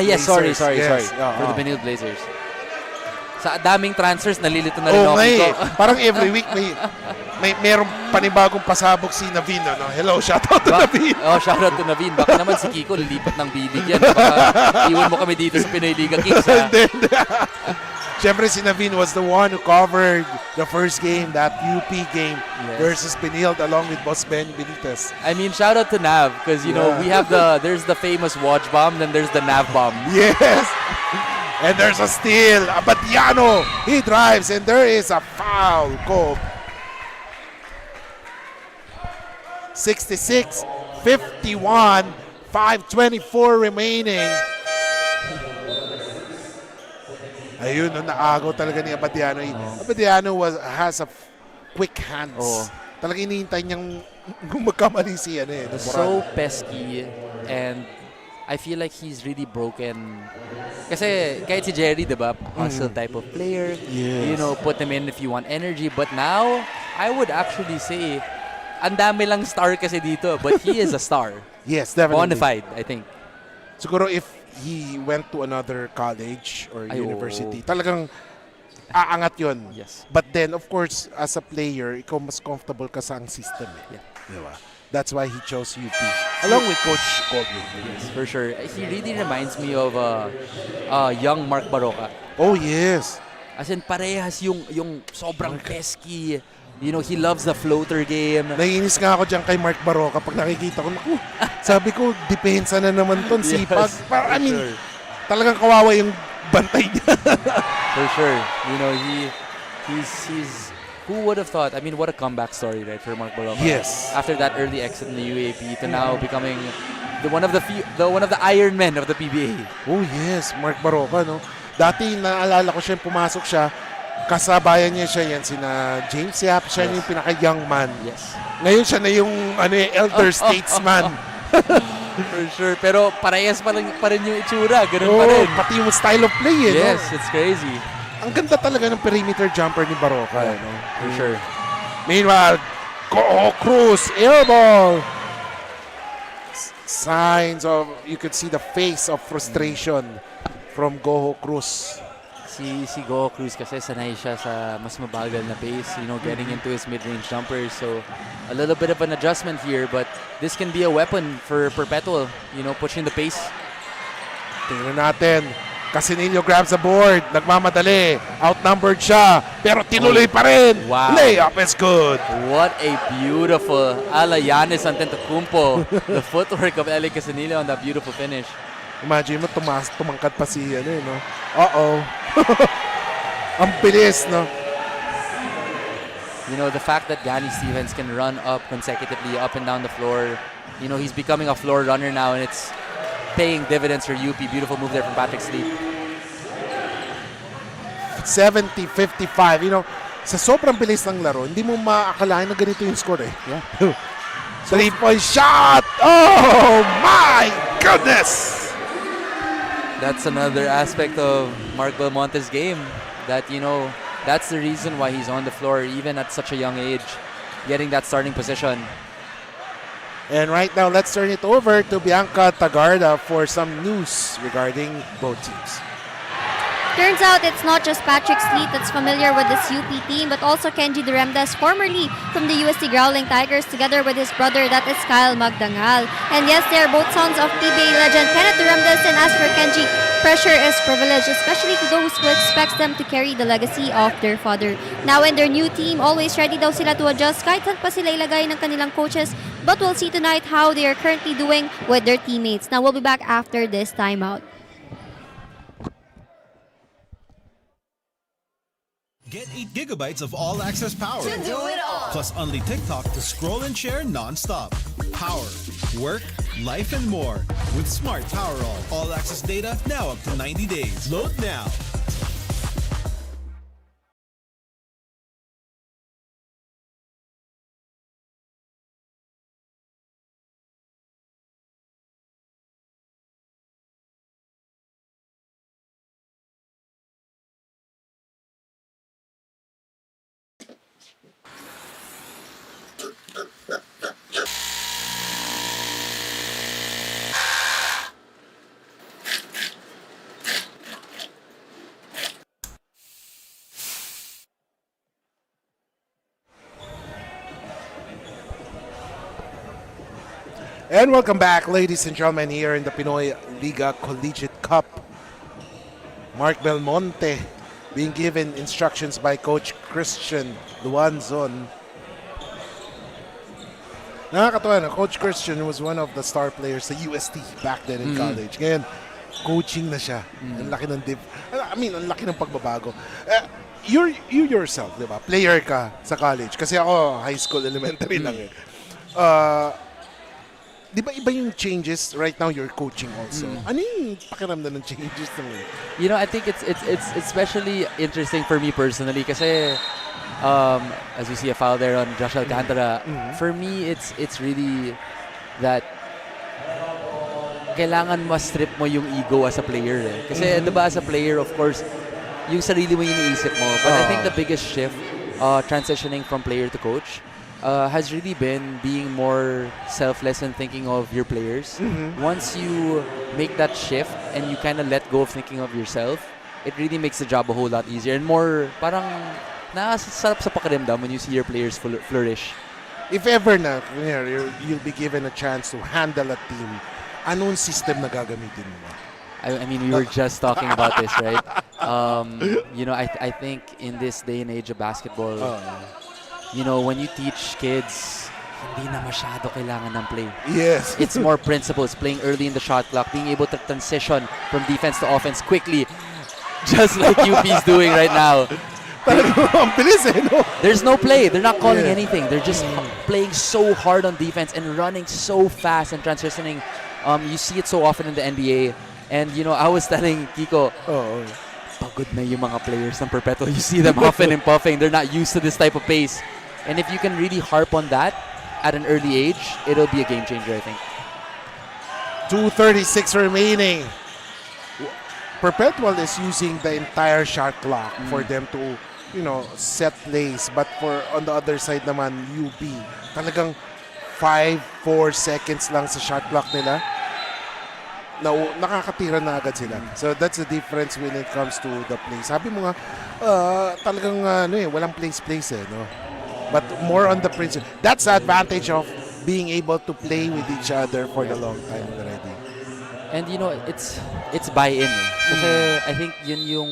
Yes, sorry. For the Benilde Blazers. Sa daming transfers, nalilito na rin ako. Parang every week merong panibagong pasabog si Navin. Hello, shoutout to Navin. Shoutout to Navin. Baka naman si Kiko lilipat ng bilig yan. Baka iwan mo kami dito sa Pinoyliga Kicks. Siyempre si Navin was the one who covered the first game, that UP game versus Benilde along with Boss Ben Benitez. I mean, shout out to Nav because we have there's the famous watch bomb, then there's the Nav bomb. Yes. And there's a steal. Abadiano, he drives and there is a foul called. 66-51, 5:24 remaining. Ayun, naagaw talaga ni Abadiano. Abadiano has a quick hands. Talagang iniintay niyang magkamali siya. So pesky, and I feel like he's really broken. Kasi kahit si Jerry, diba? Hustle type of player. Yes. Put him in if you want energy. But now, I would actually say, ang dami lang star kasi dito. But he is a star. Yes, definitely. Bonafide, I think. Siguro if he went to another college or university, talagang aangat yun. Yes. But then, of course, as a player, ikaw mas comfortable ka sa ang system. Diba? That's why he chose UP. Along with Coach Goldwyn. Yes, for sure. He really reminds me of young Mark Baroka. Oh, yes. As in, parehas yung sobrang pesky. He loves the floater game. Naiinis nga ako dyan kay Mark Baroka pag nakikita ko, sabi ko, depensa na naman ton, sipag. I mean, talagang kawawa yung bantay niya. For sure. He's who would have thought? I mean, what a comeback story, right, for Mark Baroka. Yes. After that early exit in the UAP to now becoming one of the Iron Men of the PBA. Oh yes, Mark Baroka, no. Dati naalala ko siya, pumasok siya, kasabayan niya siya yan, sina James Yap, siya yung pinaka-young man. Yes. Ngayon siya na yung elder statesman. For sure. Pero parehas pa rin yung itsura. Ganun pa rin. Pati yung style of play. Yes, it's crazy. Ang ganda talaga ng perimeter jumper ni Baroka. For sure. Meanwhile, Cruz, air ball. Signs of, you could see the face of frustration from Goho Cruz. Si Go Cruz kasi sanay siya sa mas mabagal na pace, getting into his mid-range jumpers. So a little bit of an adjustment here, but this can be a weapon for Perpetual, pushing the pace. Tingnan natin. Casinillo grabs the board. Nagmamadali. Outnumbered siya. Pero tinuloy pa rin. Wow. Layup is good. What a beautiful ala Giannis Antetokounmpo. The footwork of LA Casinillo on that beautiful finish. Imagine mo, tumangkad pa si, no? Uh-oh. Ang bilis, no? The fact that Gani Stevens can run up consecutively, up and down the floor, he's becoming a floor runner now, and it's paying dividends for UP. Beautiful move there from Patrick Sleep. 70-55. Sa sobrang bilis ng laro, hindi mo maakalain na ganito yung score, Yeah. 3-point shot! Oh my goodness! That's another aspect of Mark Belmonte's game that, that's the reason why he's on the floor even at such a young age, getting that starting position. And right now, let's turn it over to Bianca Tagarda for some news regarding both teams. Turns out it's not just Patrick Sleet that's familiar with this UP team, but also Kenji Duremdas, formerly from the USD Growling Tigers, together with his brother, that is Kyle Magdangal. And yes, they are both sons of PBA legend Kenneth Duremdas, and as for Kenji, pressure is privilege, especially to those who expect them to carry the legacy of their father. Now in their new team, always ready daw sila to adjust kahit saan pa sila ilagay ng kanilang coaches, but we'll see tonight how they are currently doing with their teammates. Now we'll be back after this timeout. Get 8 gigabytes of all-access power. To do it all. Plus only TikTok to scroll and share non-stop. Power, work, life, and more. With Smart Power all-access data now up to 90 days. Load now. And welcome back, ladies and gentlemen, here in the Pinoyliga Collegiate Cup. Mark Belmonte being given instructions by Coach Christian Luanzon. Nakakatawa na, Coach Christian was one of the star players sa UST back then in college. Ngayon, coaching na siya. Ang laki ng ang laki ng pagbabago. You yourself, di ba? Player ka sa college. Kasi ako, high school, elementary lang eh. Di ba iba yung changes? Right now, you're coaching also. Ano yung pakiramdam ng changes? I think it's especially interesting for me personally kasi as you see a foul there on Josh Alcantara, for me, it's really that kailangan ma-strip mo yung ego as a player. Eh. Kasi diba as a player, of course, yung sarili mo yung iniisip mo. But I think the biggest shift transitioning from player to coach has really been being more selfless and thinking of your players. Once you make that shift and you kind of let go of thinking of yourself, it really makes the job a whole lot easier and more parang nakasarap sa pakiramdam when you see your players flourish. If ever na, you'll be given a chance to handle a team, anong system na gagamitin mo? I mean, we were just talking about this, right? I think in this day and age of basketball, when you teach kids, hindi na masyado kailangan ng play. Yes. It's more principles, playing early in the shot clock, being able to transition from defense to offense quickly, just like UP's doing right now. There's no play. They're not calling anything. They're just playing so hard on defense and running so fast and transitioning. You see it so often in the NBA. And, I was telling Kiko, pagod na yung mga players ng Perpetual. You see them huffing and puffing. They're not used to this type of pace. And if you can really harp on that at an early age, it'll be a game changer, I think. 2:36 remaining. Perpetual is using the entire shot clock for them to, set plays. But on the other side naman, UP, talagang 5-4 seconds lang sa shot clock nila. Nakakatira na agad sila. So that's the difference when it comes to the play. Sabi mo nga, talagang walang place no? But more on the principle. That's the advantage of being able to play with each other for the long time already. And it's buy-in. Kasi I think yun yung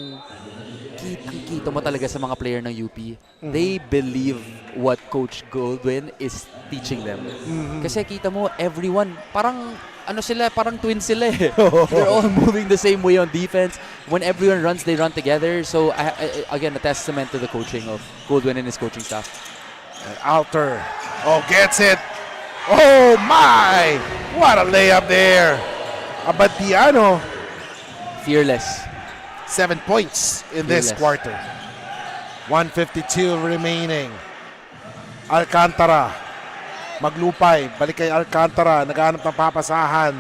kita mo talaga sa mga player ng UP. They believe what Coach Goldwyn is teaching them. Kasi kita mo, everyone, parang twins sila eh. They're all moving the same way on defense. When everyone runs, they run together. So, again, a testament to the coaching of Goldwyn and his coaching staff. Alter. Gets it. Oh, my! What a layup there. Abadiano. Fearless. 7 points in this quarter. 1:52 remaining. Alcantara. Maglupay, balik kay Alcantara, naghahanap ng papasahan.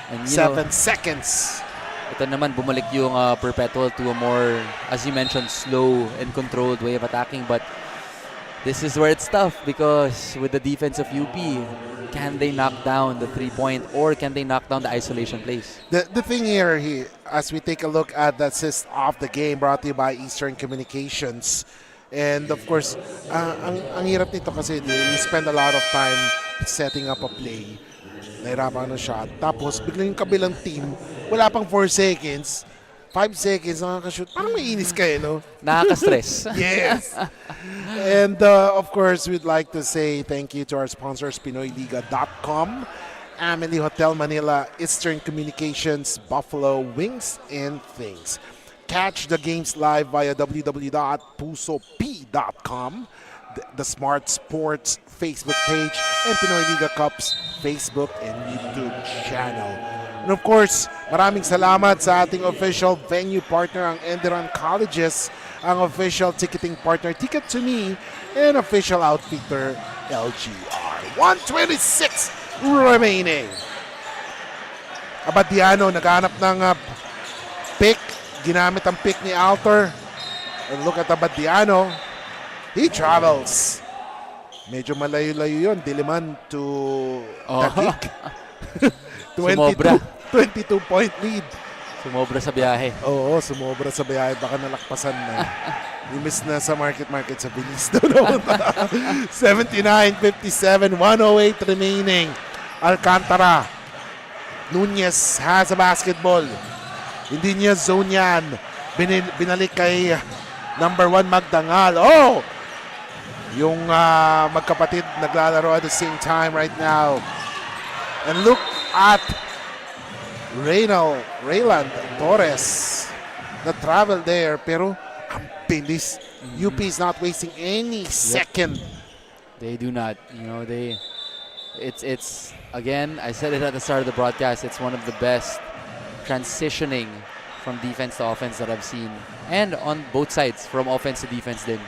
And 7 seconds. Ito naman, bumalik yung Perpetual to a more, as you mentioned, slow and controlled way of attacking. But this is where it's tough because with the defense of UP, can they knock down the 3-point or can they knock down the isolation plays? The thing here, as we take a look at the assist of the game brought to you by Eastern Communications. And of course, ang hirap nito kasi you spend a lot of time setting up a play. Nahirapan na shot. Tapos biglang yung kabilang team, wala pang 4 seconds, 5 seconds, nakaka-shoot. Parang mainis kayo, no? Nakaka-stress. Yes. And of course, we'd like to say thank you to our sponsors, Pinoyliga.com, Amelie Hotel Manila, Eastern Communications, Buffalo Wings and Things. Catch the games live via www.pusop.com, the Smart Sports Facebook page, and Pinoyliga Cup's Facebook and YouTube channel. And of course, maraming salamat sa ating official venue partner, ang Enderun Colleges, ang official ticketing partner, Ticket to Me, and official outfitter, LGR. 1:26 remaining. Abadiano naghanap ng pick. Ginamit ang pick ni Alter. And look at Abadiano. He travels. Medyo malayo-layo yun. Diliman to Taguig. 22-point lead. Sumobra sa biyahe. Oo, sumobra sa biyahe. Baka nalakpasan na. Imis na sa market sa bilis. 79-57, 108 remaining. Alcantara. Nunez has a basketball. Hindi niya zone yan. Binalik kay number 1 Magdangal. Oh! Yung magkapatid naglalaro at the same time right now. And look at Rayland Torres. The travel there, pero ang bilis. UP is not wasting any second. They do not. You know, it's again, I said it at the start of the broadcast, it's one of the best transitioning from defense to offense that I've seen. And on both sides, from offense to defense din.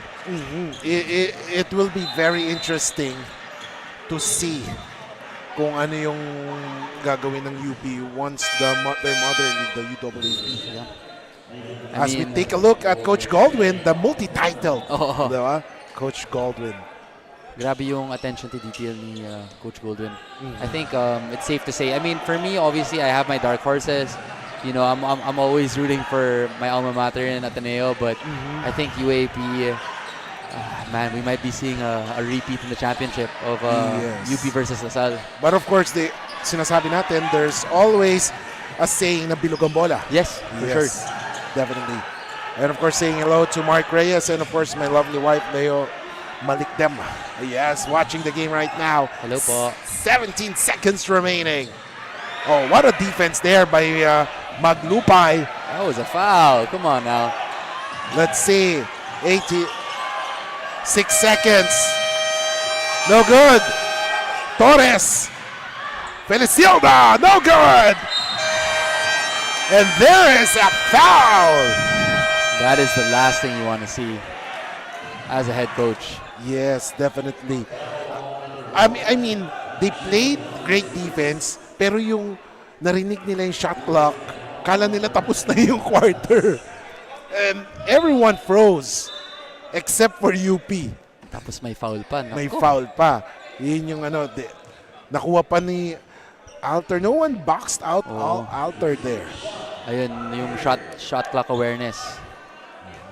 It will be very interesting to see kung ano yung gagawin ng UP once their mother league, the UAAP. Yeah. As we take a look at Coach Goldwyn, the multi-title. Diba? Coach Goldwyn. Grabe yung attention to detail ni Coach Goldwyn. I think it's safe to say. I mean, for me, obviously, I have my dark horses. You know, I'm always rooting for my alma mater in Ateneo, but I think UAP, man, we might be seeing a repeat in the championship of UP versus Lasal. But of course, sinasabi natin, there's always a saying na bilog ang bola. Yes, for sure. Definitely. And of course, saying hello to Mark Reyes and of course, my lovely wife, Leo Malikdem. Yes, watching the game right now. Hello po. 17 seconds remaining. Oh, what a defense there by Maglupay. That was a foul. Come on now. Let's see. 86 seconds. No good. Torres. Feliciano. No good. And there is a foul. That is the last thing you want to see as a head coach. Yes, definitely. I mean, they played great defense, pero yung narinig nila yung shot clock, kala nila tapos na yung quarter. And everyone froze except for UP. Tapos may foul pa. May foul pa. Yun yung nakuha pa ni Alter. No one boxed out Alter there. Ayun, yung shot clock awareness.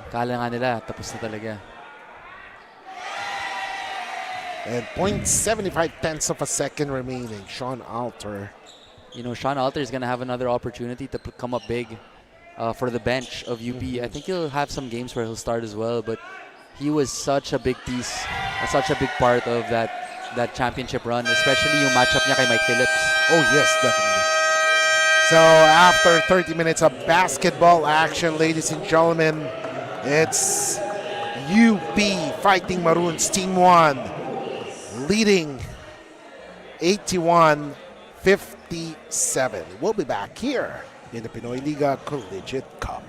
Kala nga nila, tapos na talaga. And 0.75 of a second remaining. Sean Alter. You know, Sean Alter is going to have another opportunity to come up big for the bench of UP. I think he'll have some games where he'll start as well, but he was such a big piece, such a big part of that championship run, especially yung matchup niya kay Mike Phillips. Oh, yes, definitely. So, after 30 minutes of basketball action, ladies and gentlemen, it's UP Fighting Maroons Team 1 leading 81-57. We'll be back here in the Pinoyliga Collegiate Cup.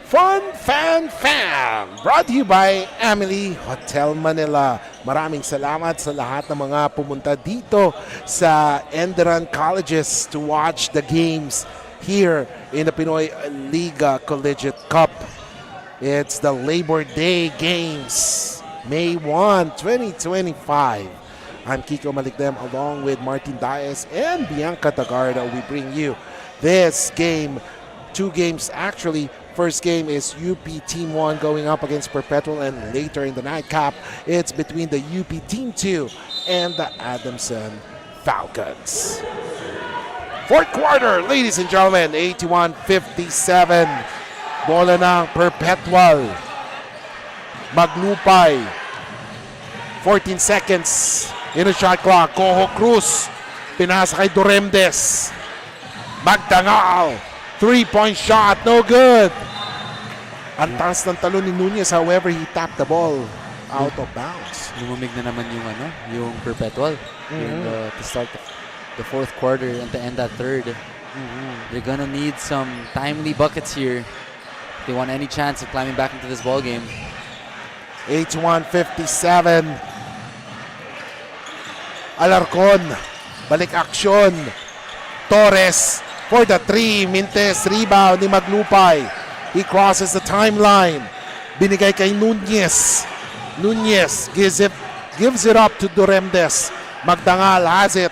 Fun Fan Fam! Brought to you by Emily Hotel Manila. Maraming salamat sa lahat ng mga pumunta dito sa Enderun Colleges to watch the games here in the Pinoyliga Collegiate Cup. It's the Labor Day Games, May 1, 2025. I'm Kiko Malikdem along with Martin Diaz and Bianca Tagarda. We bring you this game, two games actually. First game is UP Team 1 going up against Perpetual, and later in the nightcap, it's between the UP Team 2 and the Adamson Falcons. Fourth quarter, ladies and gentlemen, 81-57. Bola ng Perpetual. Maglupay. 14 seconds in the shot clock. Coho Cruz. Pinasa kay Doremdes. Magdangal. 3-point shot, no good. Ang taas ng talon ni Nunez, however, he tapped the ball out of bounds. Lumamig na naman yung Perpetual. To start the fourth quarter and to end that third. They're gonna need some timely buckets here if they want any chance of climbing back into this ball game. 81-57. Alarcon, balik aksyon. Torres for the three. Mintes, rebound ni Maglupay. He crosses the timeline. Binigay kay Nunez. Nunez gives it up to Doremdes. Magdangal has it.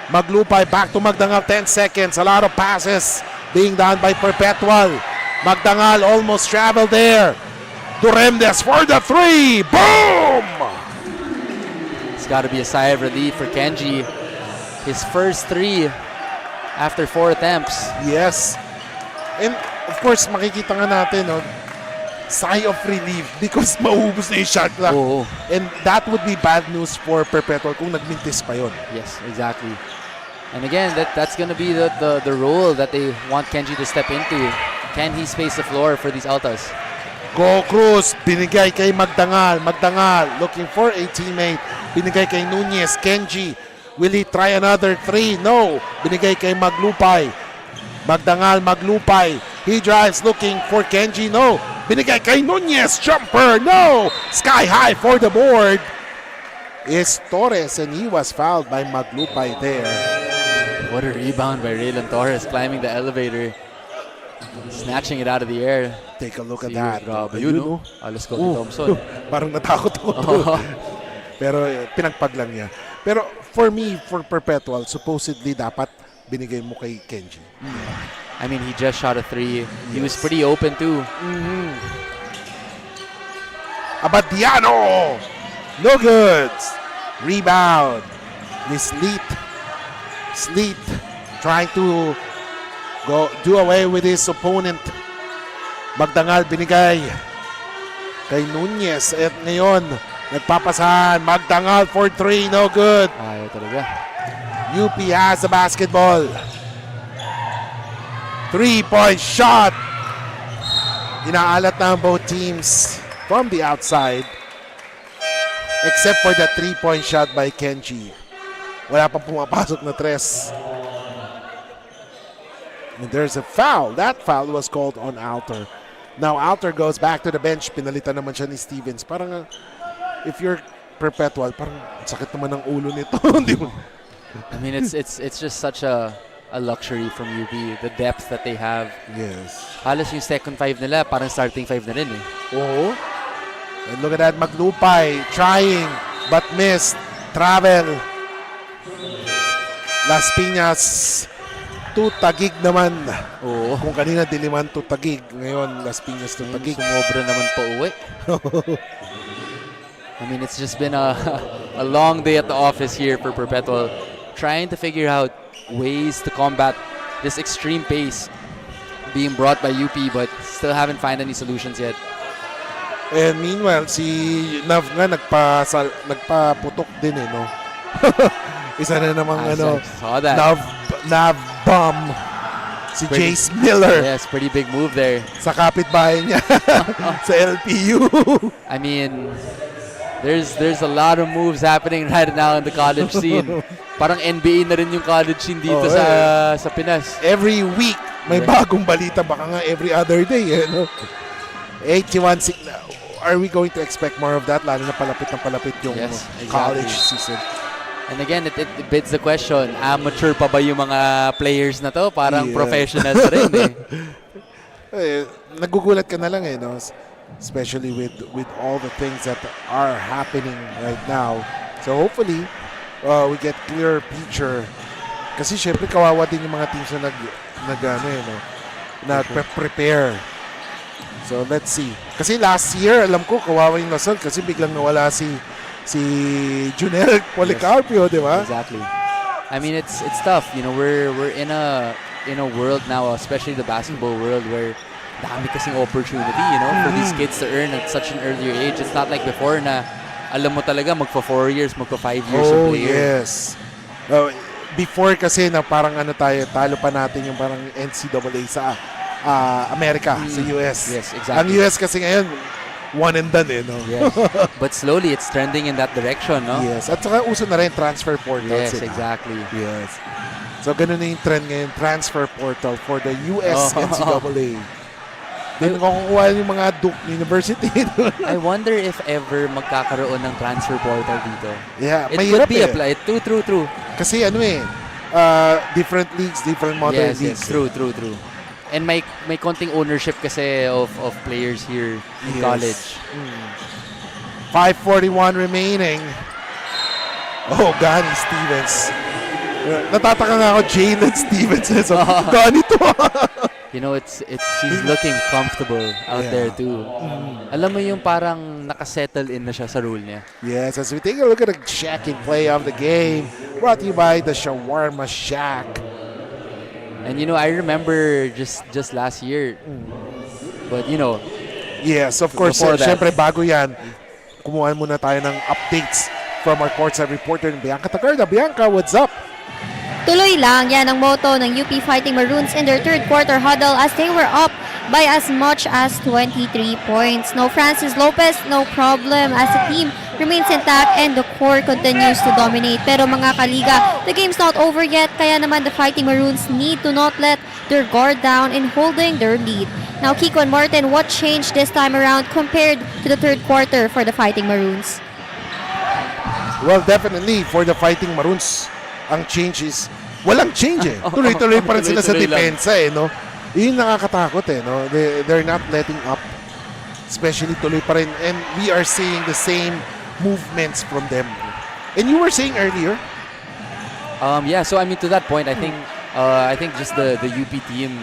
Maglupay back to Magdangal, 10 seconds. A lot of passes being done by Perpetual. Magdangal almost traveled there. Doremdes for the three. Boom! It's got to be a sigh of relief for Kenji. His first three after 4 attempts. Yes. And of course, makikita nga natin, no, sigh of relief because mauubos na yung shot clock. Oo. And that would be bad news for Perpetual kung nagmintis pa yun. Yes, exactly. And again, that's going to be the role that they want Kenji to step into. Can he space the floor for these Altas? Go Cruz, binigay kay Magdangal. Magdangal looking for a teammate. Binigay kay Nunez. Kenji, will he try another three? No. Binigay kay Maglupay. Magdangal, Maglupay. He drives looking for Kenji. No. Binigay kay Nunez. Jumper. No. Sky high for the board is Torres, and he was fouled by Maglupay there. What a rebound by Raylan Torres, climbing the elevator, snatching it out of the air. Take a look at that. Grabe yun, no? Alas ko Thompson. Parang natakot ako. Pero pinagpag lang niya. Pero for me, for Perpetual, supposedly dapat binigay mo kay Kenji. I mean, he just shot a three. He was pretty open too. Abadiano! No good! Rebound. Ni Sleet trying to do away with his opponent. Magdangal binigay kay Nunez. At ngayon, nagpapasahan. Magdangal for three. No good. Ayaw talaga. UP has the basketball. 3-point shot. Inaalat na both teams from the outside. Except for the 3-point shot by Kenji. Wala pang pumapasok na tres. And there's a foul. That foul was called on Alter. Now Alter goes back to the bench. Pinalitan naman siya ni Stevens. Parang if you're Perpetual, parang sakit naman ng ulo nito. I mean, it's just such a luxury from UP. The depth that they have. Yes. Halos yung second five nila, parang starting five na rin eh. Oo. And look at that, Maglupay trying but missed. Travel. Las Piñas, tutagig naman. Oo. Kung kanina Diliman tutagig, ngayon Las Piñas tutagig. Sumobra naman pa uwi. I mean, it's just been a long day at the office here for Perpetual, trying to figure out ways to combat this extreme pace being brought by UP, but still haven't found any solutions yet. And meanwhile, si Nav nga nagpaputok din eh, no? Isa na namang saw that. nav bomb si Jace Miller Yes, pretty big move there. sa kapitbahay niya sa LPU. I mean, there's a lot of moves happening right now in the college scene. Parang NBA na rin yung college scene dito sa Pinas. Every week may bagong balita, baka nga every other day. 81 are we going to expect more of that, lalo na palapit yung college season? And again, it bids the question, amateur pa ba yung mga players na to? Parang professional na rin Nagugulat ka na lang no? Especially with all the things that are happening right now. So hopefully, we get clear picture. Kasi syempre kawawa din yung mga teams na nag-prepare. So let's see. Kasi last year, alam ko, kawawa yung Lasal kasi biglang nawala si Junel Policarpio, di ba? Exactly. I mean, it's tough. You know, we're in a world now, especially the basketball world, where dami kasing opportunity, you know, for these kids to earn at such an earlier age. It's not like before na alam mo talaga magpa 4 years, magpa 5 years yung player. Yes. Before kasi na parang talo pa natin yung parang NCAA sa Amerika, sa US. Yes, exactly. Ang US kasi ngayon, one and done no? Yes. But slowly, it's trending in that direction, no? Yes. At saka uso na rin transfer portal. Yes, exactly. Yes. So, ganun na yung trend ngayon, transfer portal for the US NCAA. Then, kukuha yung mga Duke University. I wonder if ever magkakaroon ng transfer portal dito. Yeah, it mahirap could be applied. True. Kasi different leagues, different modern leagues. Yes, true. And may konting ownership kasi of players here in college. 5:41 remaining. Oh, Gani Stevens. Natataka nga ako, Jalen Stevens. So, ganito. You know, he's looking comfortable out there too. Alam mo yung parang nakasettle in na siya sa role niya. Yes, as we take a look at the shacking play of the game, brought to you by the Shawarma Shack. And you know, I remember just last year, but you know. Yes, of course. Siyempre, bago yan, kumuha muna tayo ng updates from our courtside reporter, Bianca Tagarda. Bianca, what's up? Tuloy lang, yan ang motto ng UP Fighting Maroons in their third quarter huddle as they were up by as much as 23 points. No Francis Lopez, no problem as the team remains intact and the core continues to dominate. Pero mga kaliga, the game's not over yet, kaya naman the Fighting Maroons need to not let their guard down in holding their lead. Now, Kiko and Martin, what changed this time around compared to the third quarter for the Fighting Maroons? Well, definitely for the Fighting Maroons, ang change is walang change Tuloy-tuloy pa rin sila sa depensa no? Yun nakakatakot no? They're not letting up. Especially tuloy pa rin. And we are seeing the same movements from them. And you were saying earlier? Yeah, so I mean to that point, I think just the UP team,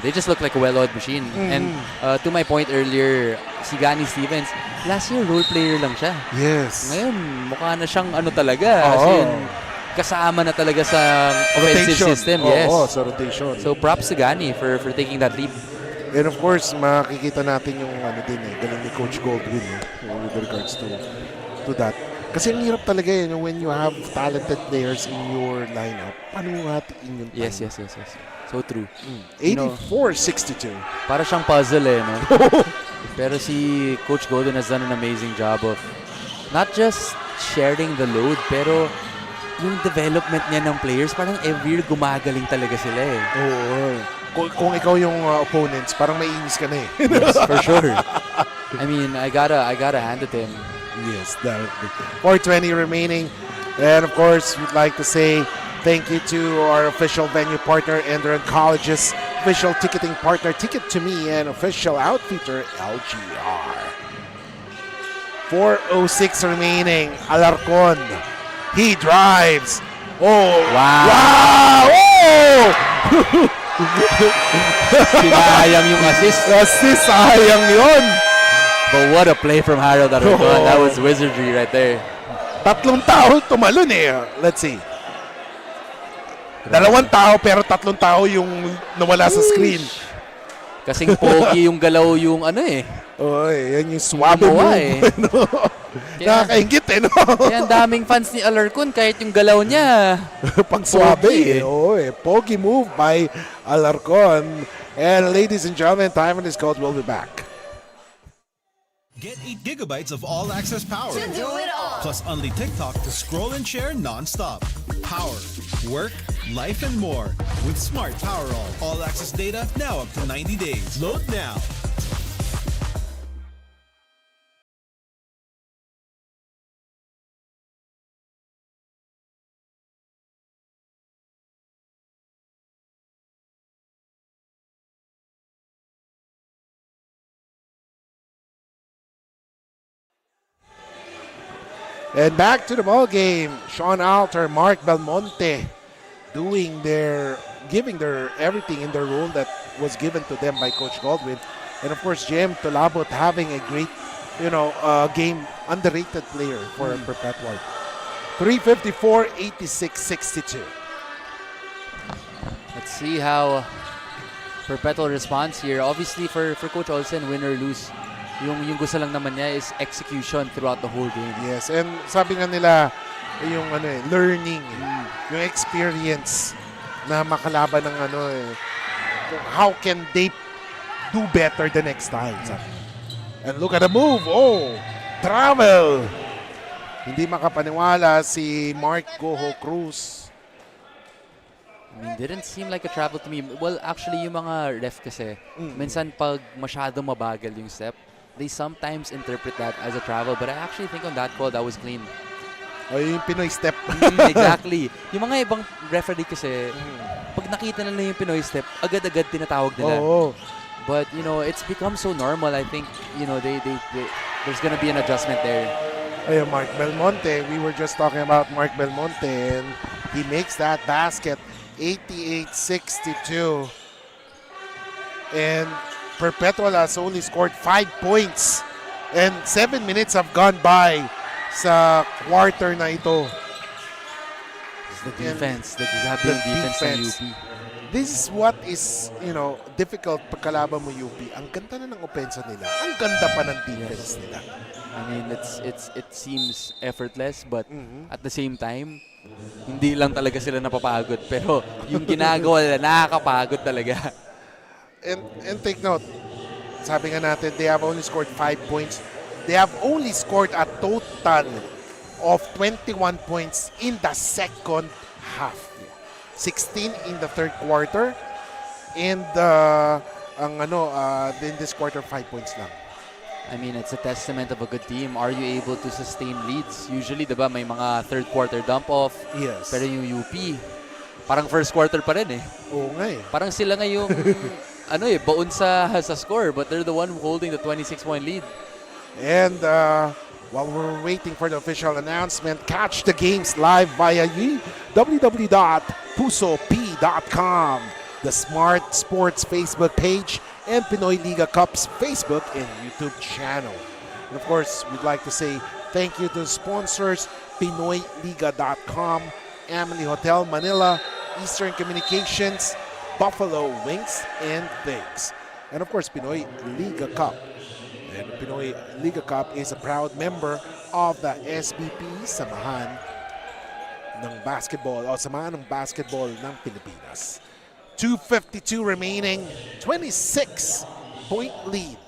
they just look like a well-oiled machine. And to my point earlier, si Gani Stevens, last year role player lang siya. Yes. Ngayon, mukha na siyang talaga. As in, kasama na talaga sa offensive system. Yes. Sa rotation. So props to Gani for taking that leap. And of course, makikita natin yung galing ni Coach Goldwyn with regards to that. Kasi ang hirap talaga when you have talented players in your lineup. Paano mo hatiin yung time? Yes. So true. 84-62. Para siyang puzzle no? Pero si Coach Golden has done an amazing job of not just sharing the load, pero yung development niya ng players, parang every year gumagaling talaga sila Kung ikaw yung opponents, parang maiinis ka na Yes, for sure. I mean, I gotta hand it to him. Yes, definitely. 4:20 remaining. And of course, we'd like to say thank you to our official venue partner, Enderun Colleges, official ticketing partner, Ticket to Me, and official outfitter, LGR. 4:06 remaining. Alarcon. He drives. Oh! Wow! Oh! Sinayang yung assist. Sayang yun. But what a play from Harold Alarcon. That was wizardry right there. Tatlong tao tumalon Let's see. Dalawang tao pero tatlong tao yung nawala sa screen. Kasing pogi yung galaw yung Oy, yan yung swabe mo. Nakakaingit eh, no? Kaya ang daming fans ni Alarcon kahit yung galaw niya. Pang swabe Pogi eh. Oo eh. Pogi move by Alarcon. And ladies and gentlemen, time and his coach will be back. Get 8 gigabytes of all-access power. Plus only TikTok to scroll and share non-stop. Power, work, life, and more with Smart Power All-access data now up to 90 days. Load now. And back to the ball game. Sean Alter, Mark Belmonte giving their everything in their role that was given to them by Coach Goldwyn. And of course, Jem Tolabot having a great, game, underrated player for Perpetual. 354, 86, 62. Let's see how Perpetual responds here. Obviously, for Coach Olsen, win or lose, yung gusto lang naman niya is execution throughout the whole game. Yes, and sabi nga nila, yung learning, yung experience na makalaban ng how can they do better the next time. And look at the move. Oh, travel. Hindi makapaniwala si Mark Goho Cruz. I mean, didn't seem like a travel to me. Well, actually, yung mga ref kasi, minsan pag masyado mabagal yung step, they sometimes interpret that as a travel. But I actually think on that call, that was clean. O yung Pinoy step. Exactly. Yung mga ibang referee kasi, pag nakita nila yung Pinoy step, agad-agad tinatawag nila. Oh. But, it's become so normal. I think, there's gonna be an adjustment there. Ayun, Mark Belmonte. We were just talking about Mark Belmonte, and he makes that basket. 88-62. And Perpetual has only scored 5 points. And 7 minutes have gone by sa quarter na ito. It's the defense, the grabe yung defense ng UP. This is what is, difficult pagkalaban mo UP. Ang ganda na ng opensa nila. Ang ganda pa ng defense nila. I mean, it seems effortless, but at the same time, hindi lang talaga sila napapagod. Pero yung ginagawa nila, nakakapagod talaga. And take note, sabi nga natin, they have only scored 5 points. They have only scored a total of 21 points in the second half. 16 in the third quarter. And in this quarter, 5 points lang. I mean, it's a testament of a good team. Are you able to sustain leads? Usually, diba, may mga third quarter dump-off. Yes. Pero yung UP, parang first quarter pa rin eh. Oo nga eh. Parang sila nga yung, baon sa score. But they're the one holding the 26-point lead. And while we're waiting for the official announcement, catch the games live via www.pusop.com, the Smart Sports Facebook page, and Pinoyliga Cup's Facebook and YouTube channel. And of course, we'd like to say thank you to the sponsors, Pinoyliga.com, Emily Hotel Manila, Eastern Communications, Buffalo Wings and Things. And of course, Pinoy Liga Cup. And the Pinoy Liga Cup is a proud member of the SBP, Samahan ng Basketball, o Samahan ng Basketball ng Pilipinas. 2:52 remaining, 26-point lead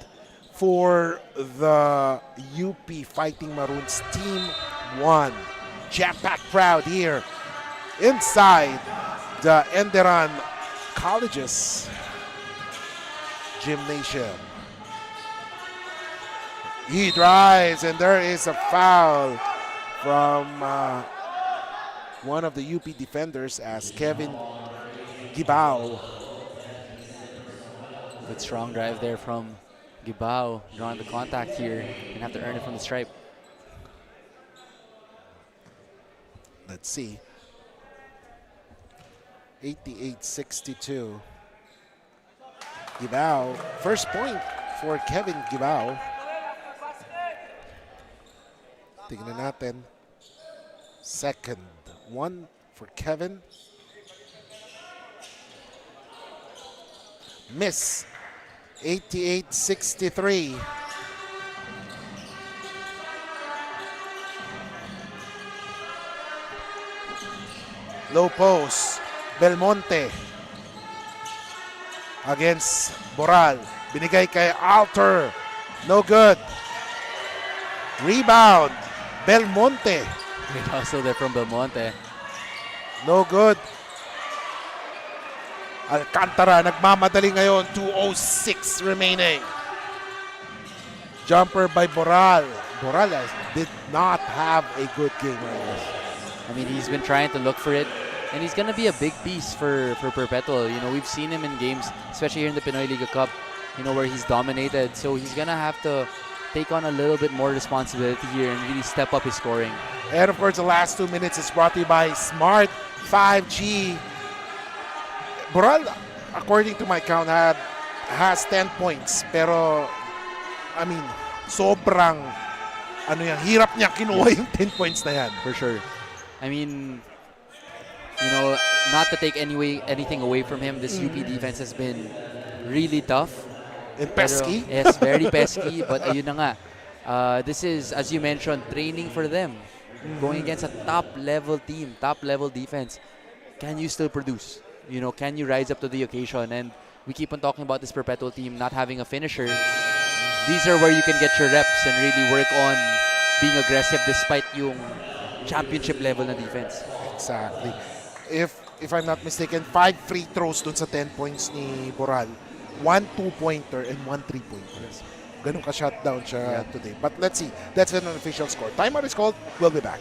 for the UP Fighting Maroons Team 1. Jam-packed crowd here inside the Enderun Colleges Gymnasium. He drives, and there is a foul from one of the UP defenders as Kevin Gibao. Good strong drive there from Gibao, drawing the contact here and have to earn it from the stripe. Let's see. 88-62. Gibao, first point for Kevin Gibao. Tingnan natin. Second one for Kevin. Miss. 88-63. Low post. Belmonte against Boral. Binigay kay Alter. No good. Rebound. Belmonte. Great hustle there from Belmonte. No good. Alcantara nagmamadali ngayon. 2:06 remaining. Jumper by Boral. Boral did not have a good game right now. I mean, he's been trying to look for it, and he's going to be a big piece for Perpetual. You know, we've seen him in games, especially here in the Pinoyliga Cup, you know, where he's dominated. So he's going to have to take on a little bit more responsibility here and really step up his scoring. And of course, the last 2 minutes is brought to you by Smart 5G. Boral, according to my count, has 10 points. Pero, I mean, sobrang, hirap niya kinuha yung 10 points na yan. For sure. I mean, you know, not to take anything away from him, this UP defense has been really tough. And pesky. Pero, yes, very pesky. But ayun na nga, this is, as you mentioned, training for them. Going against a top-level team, top-level defense. Can you still produce? You know, can you rise up to the occasion? And we keep on talking about this Perpetual team not having a finisher. These are where you can get your reps and really work on being aggressive despite yung championship level na defense. Exactly. If I'm not mistaken, 5 free throws dun sa 10 points ni Boral. 1 2-pointer and 1 3-pointer. Ganun ka-shutdown siya today. But let's see. That's an unofficial score. Timeout is called. We'll be back.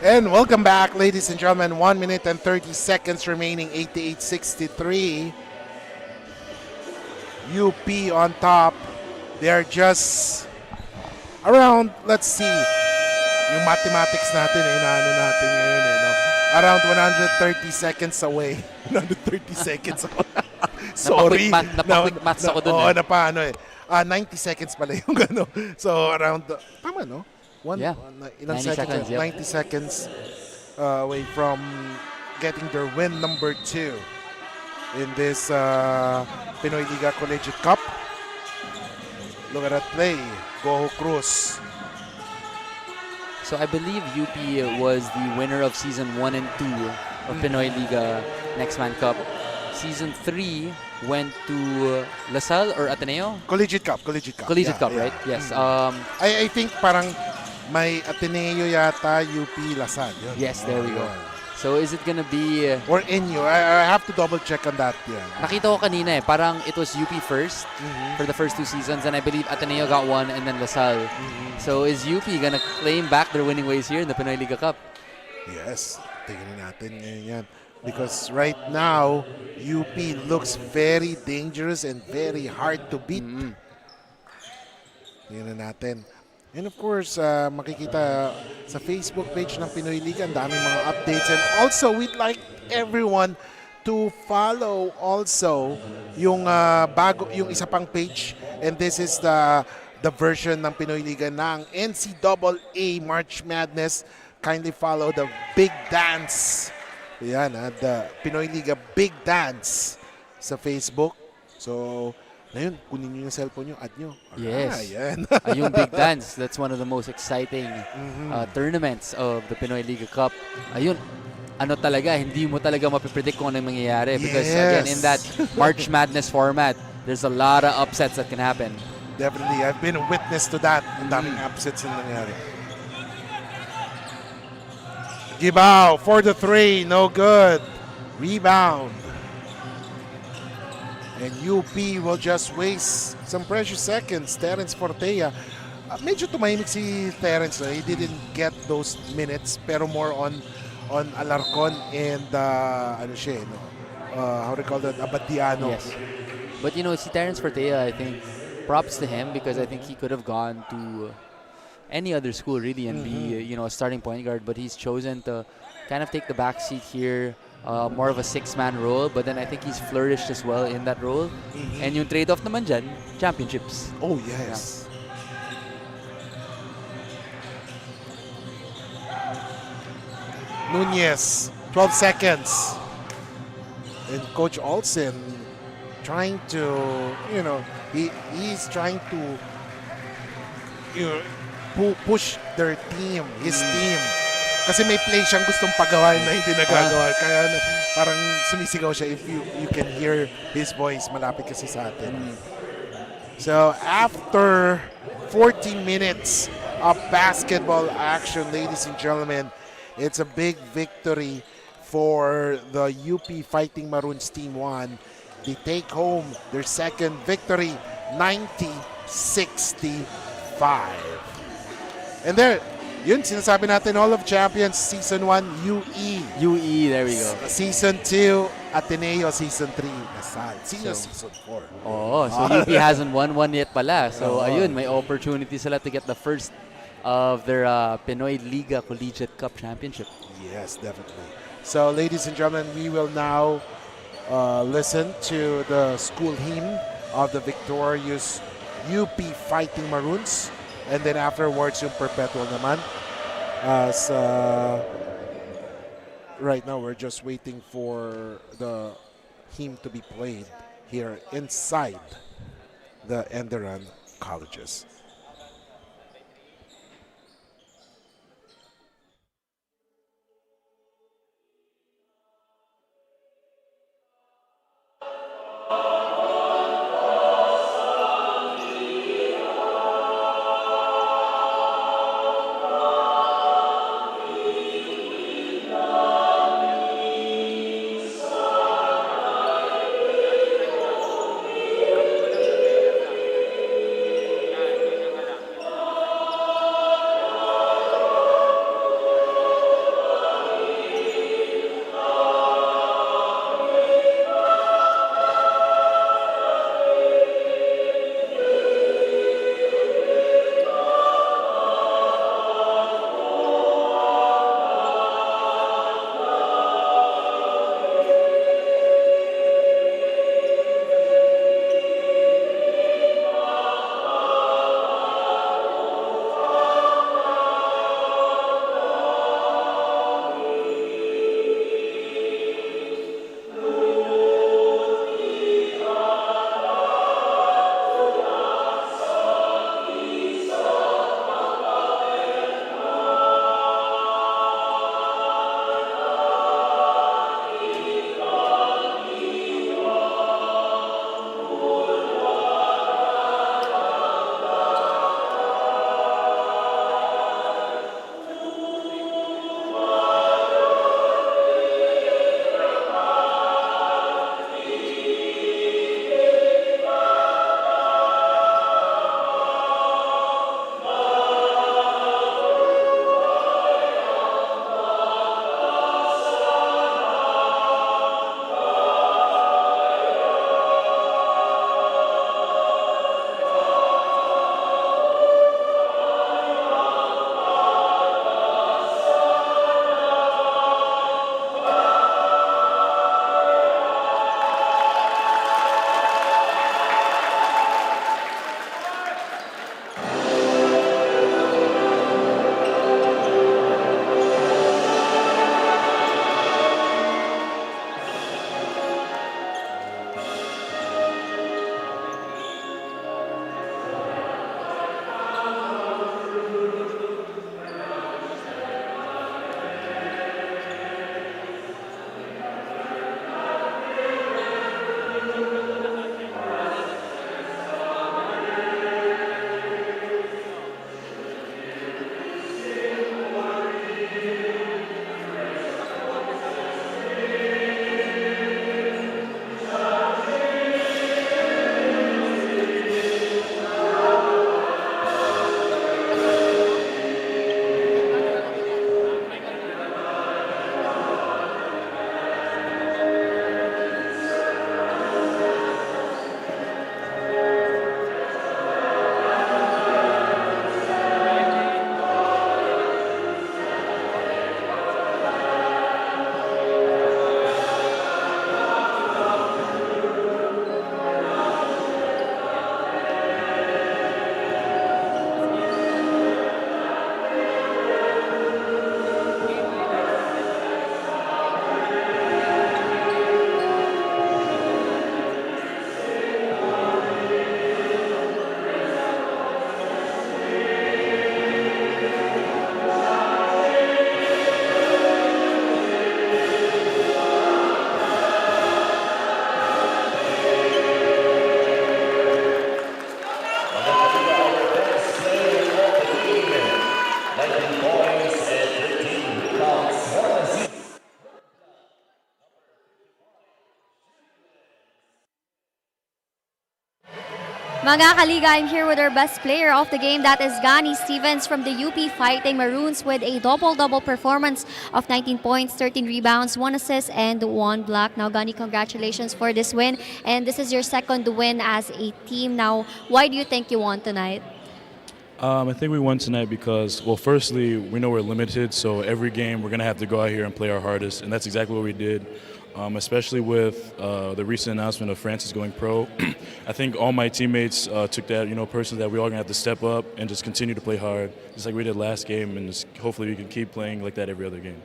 And welcome back, ladies and gentlemen. 1 minute and 30 seconds remaining, 88-63. UP on top. They're just around, let's see, yung mathematics natin, inaano natin ngayon, no? Around 130 seconds away. 130 seconds away. Sorry. Napa-quick maths ako dun. Oo, 90 seconds pala yung gano. So, around, tama, no? Ilang 90 seconds, yep. 90 seconds away from getting their win number 2 in this Pinoyliga Collegiate Cup. Look at that play. Go Cruz. So I believe UP was the winner of Season 1 and 2 of Pinoyliga Next Man Cup. Season 3 went to LaSalle or Ateneo? Collegiate Cup. Collegiate Cup, right? Yes. I think parang may Ateneo yata, UP, LaSalle. Yun. Yes, there we go. So is it gonna be... or NU. I have to double check on that. Yeah. Nakita ko kanina parang it was UP first for the first 2 seasons, and I believe Ateneo got 1 and then LaSalle. So is UP gonna claim back their winning ways here in the Pinoyliga Cup? Yes. Tingnan natin ngayon yan. Because right now, UP looks very dangerous and very hard to beat. Tingnan natin. And of course, makikita sa Facebook page ng Pinoyliga, ang daming mga updates. And also, we'd like everyone to follow also yung yung isa pang page. And this is the version ng Pinoyliga ng NCAA March Madness. Kindly follow the Big Dance. Yan, the Pinoyliga Big Dance sa Facebook. So, ngayon, kunin nyo yung cellphone nyo, add nyo. Yes. Yan. Yung Big Dance, that's one of the most exciting tournaments of the Pinoyliga Cup. Ayun, ano talaga, hindi mo talaga mapipredict kung ano mangyayari. Because again, in that March Madness format, there's a lot of upsets that can happen. Definitely, I've been a witness to that. Ang daming upsets yung nangyari. Gibao for the 3, no good. Rebound. And UP will just waste some precious seconds. Terence Fortea. Medyo tumahimik si Terence. He didn't get those minutes, pero more on Alarcon and ano siya, no? How do you call that? Abadiano. Yes. But you know, si Terence Fortea, I think props to him because I think he could have gone to any other school really and be a starting point guard, but he's chosen to kind of take the back seat here, more of a six-man role, but then I think he's flourished as well in that role. And yung trade-off naman dyan, championships. Oh, yes. Nunez, 12 seconds. And Coach Olsen trying to, he's trying to push their team, his team. Kasi may play siyang gustong pagawain na hindi nagagawa. Kaya parang sumisigaw siya if you can hear his voice. Malapit kasi sa atin. So after 40 minutes of basketball action, ladies and gentlemen, it's a big victory for the UP Fighting Maroons Team 1. They take home their second victory, 90-65. And there, yun, sinasabi natin, All of Champions, Season 1, UE. UE, there we go. Season 2, Ateneo. Season 3, Nasal. Season 4. Oh, so UP hasn't won one yet pala. So, ayun, may opportunity sila to get the first of their Pinoyliga Collegiate Cup Championship. Yes, definitely. So, ladies and gentlemen, we will now listen to the school hymn of the victorious UP Fighting Maroons. And then afterwards, yung Perpetual naman. As right now, we're just waiting for the hymn to be played here inside the Enderun Colleges. Mga kaliga, I'm here with our best player of the game. That is Gani Stevens from the UP Fighting Maroons with a double-double performance of 19 points, 13 rebounds, 1 assist, and 1 block. Now, Gani, congratulations for this win. And this is your second win as a team. Now, why do you think you won tonight? I think we won tonight because, well, firstly, we know we're limited, so every game we're going to have to go out here and play our hardest, and that's exactly what we did. Especially with the recent announcement of Francis going pro. I think all my teammates took that, personally, that we're all going to have to step up and just continue to play hard, just like we did last game, and just hopefully we can keep playing like that every other game.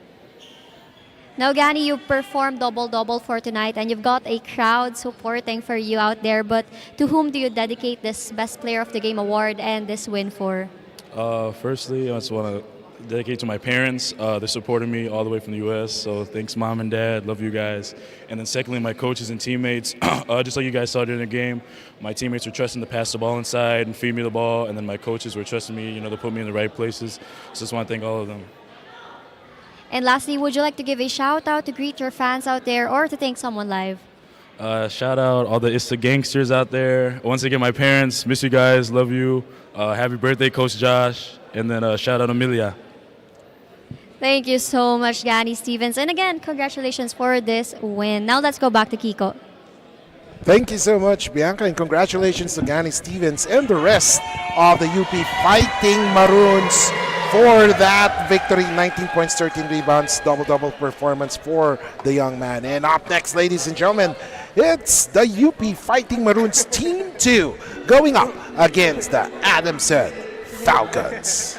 Now, Gani, you performed double-double for tonight, and you've got a crowd supporting for you out there, but to whom do you dedicate this Best Player of the Game award and this win for? Firstly, I just want to dedicate to my parents. They supported me all the way from the U.S., so thanks, Mom and Dad. Love you guys. And then secondly, my coaches and teammates. Just like you guys saw during the game, my teammates were trusting to pass the ball inside and feed me the ball, and then my coaches were trusting me, to put me in the right places. So just want to thank all of them. And lastly, would you like to give a shout-out to greet your fans out there or to thank someone live? Shout out all the Uphsd gangsters out there. Once again, my parents, miss you guys, love you. Happy birthday, Coach Josh. And then shout out Amelia. Thank you so much, Gani Stevens. And again, congratulations for this win. Now let's go back to Kiko. Thank you so much, Bianca, and congratulations to Gani Stevens and the rest of the UP Fighting Maroons for that victory. 19 points, 13 rebounds, double-double performance for the young man. And up next, ladies and gentlemen, it's the UP Fighting Maroons Team 2 going up against the Adamson Falcons.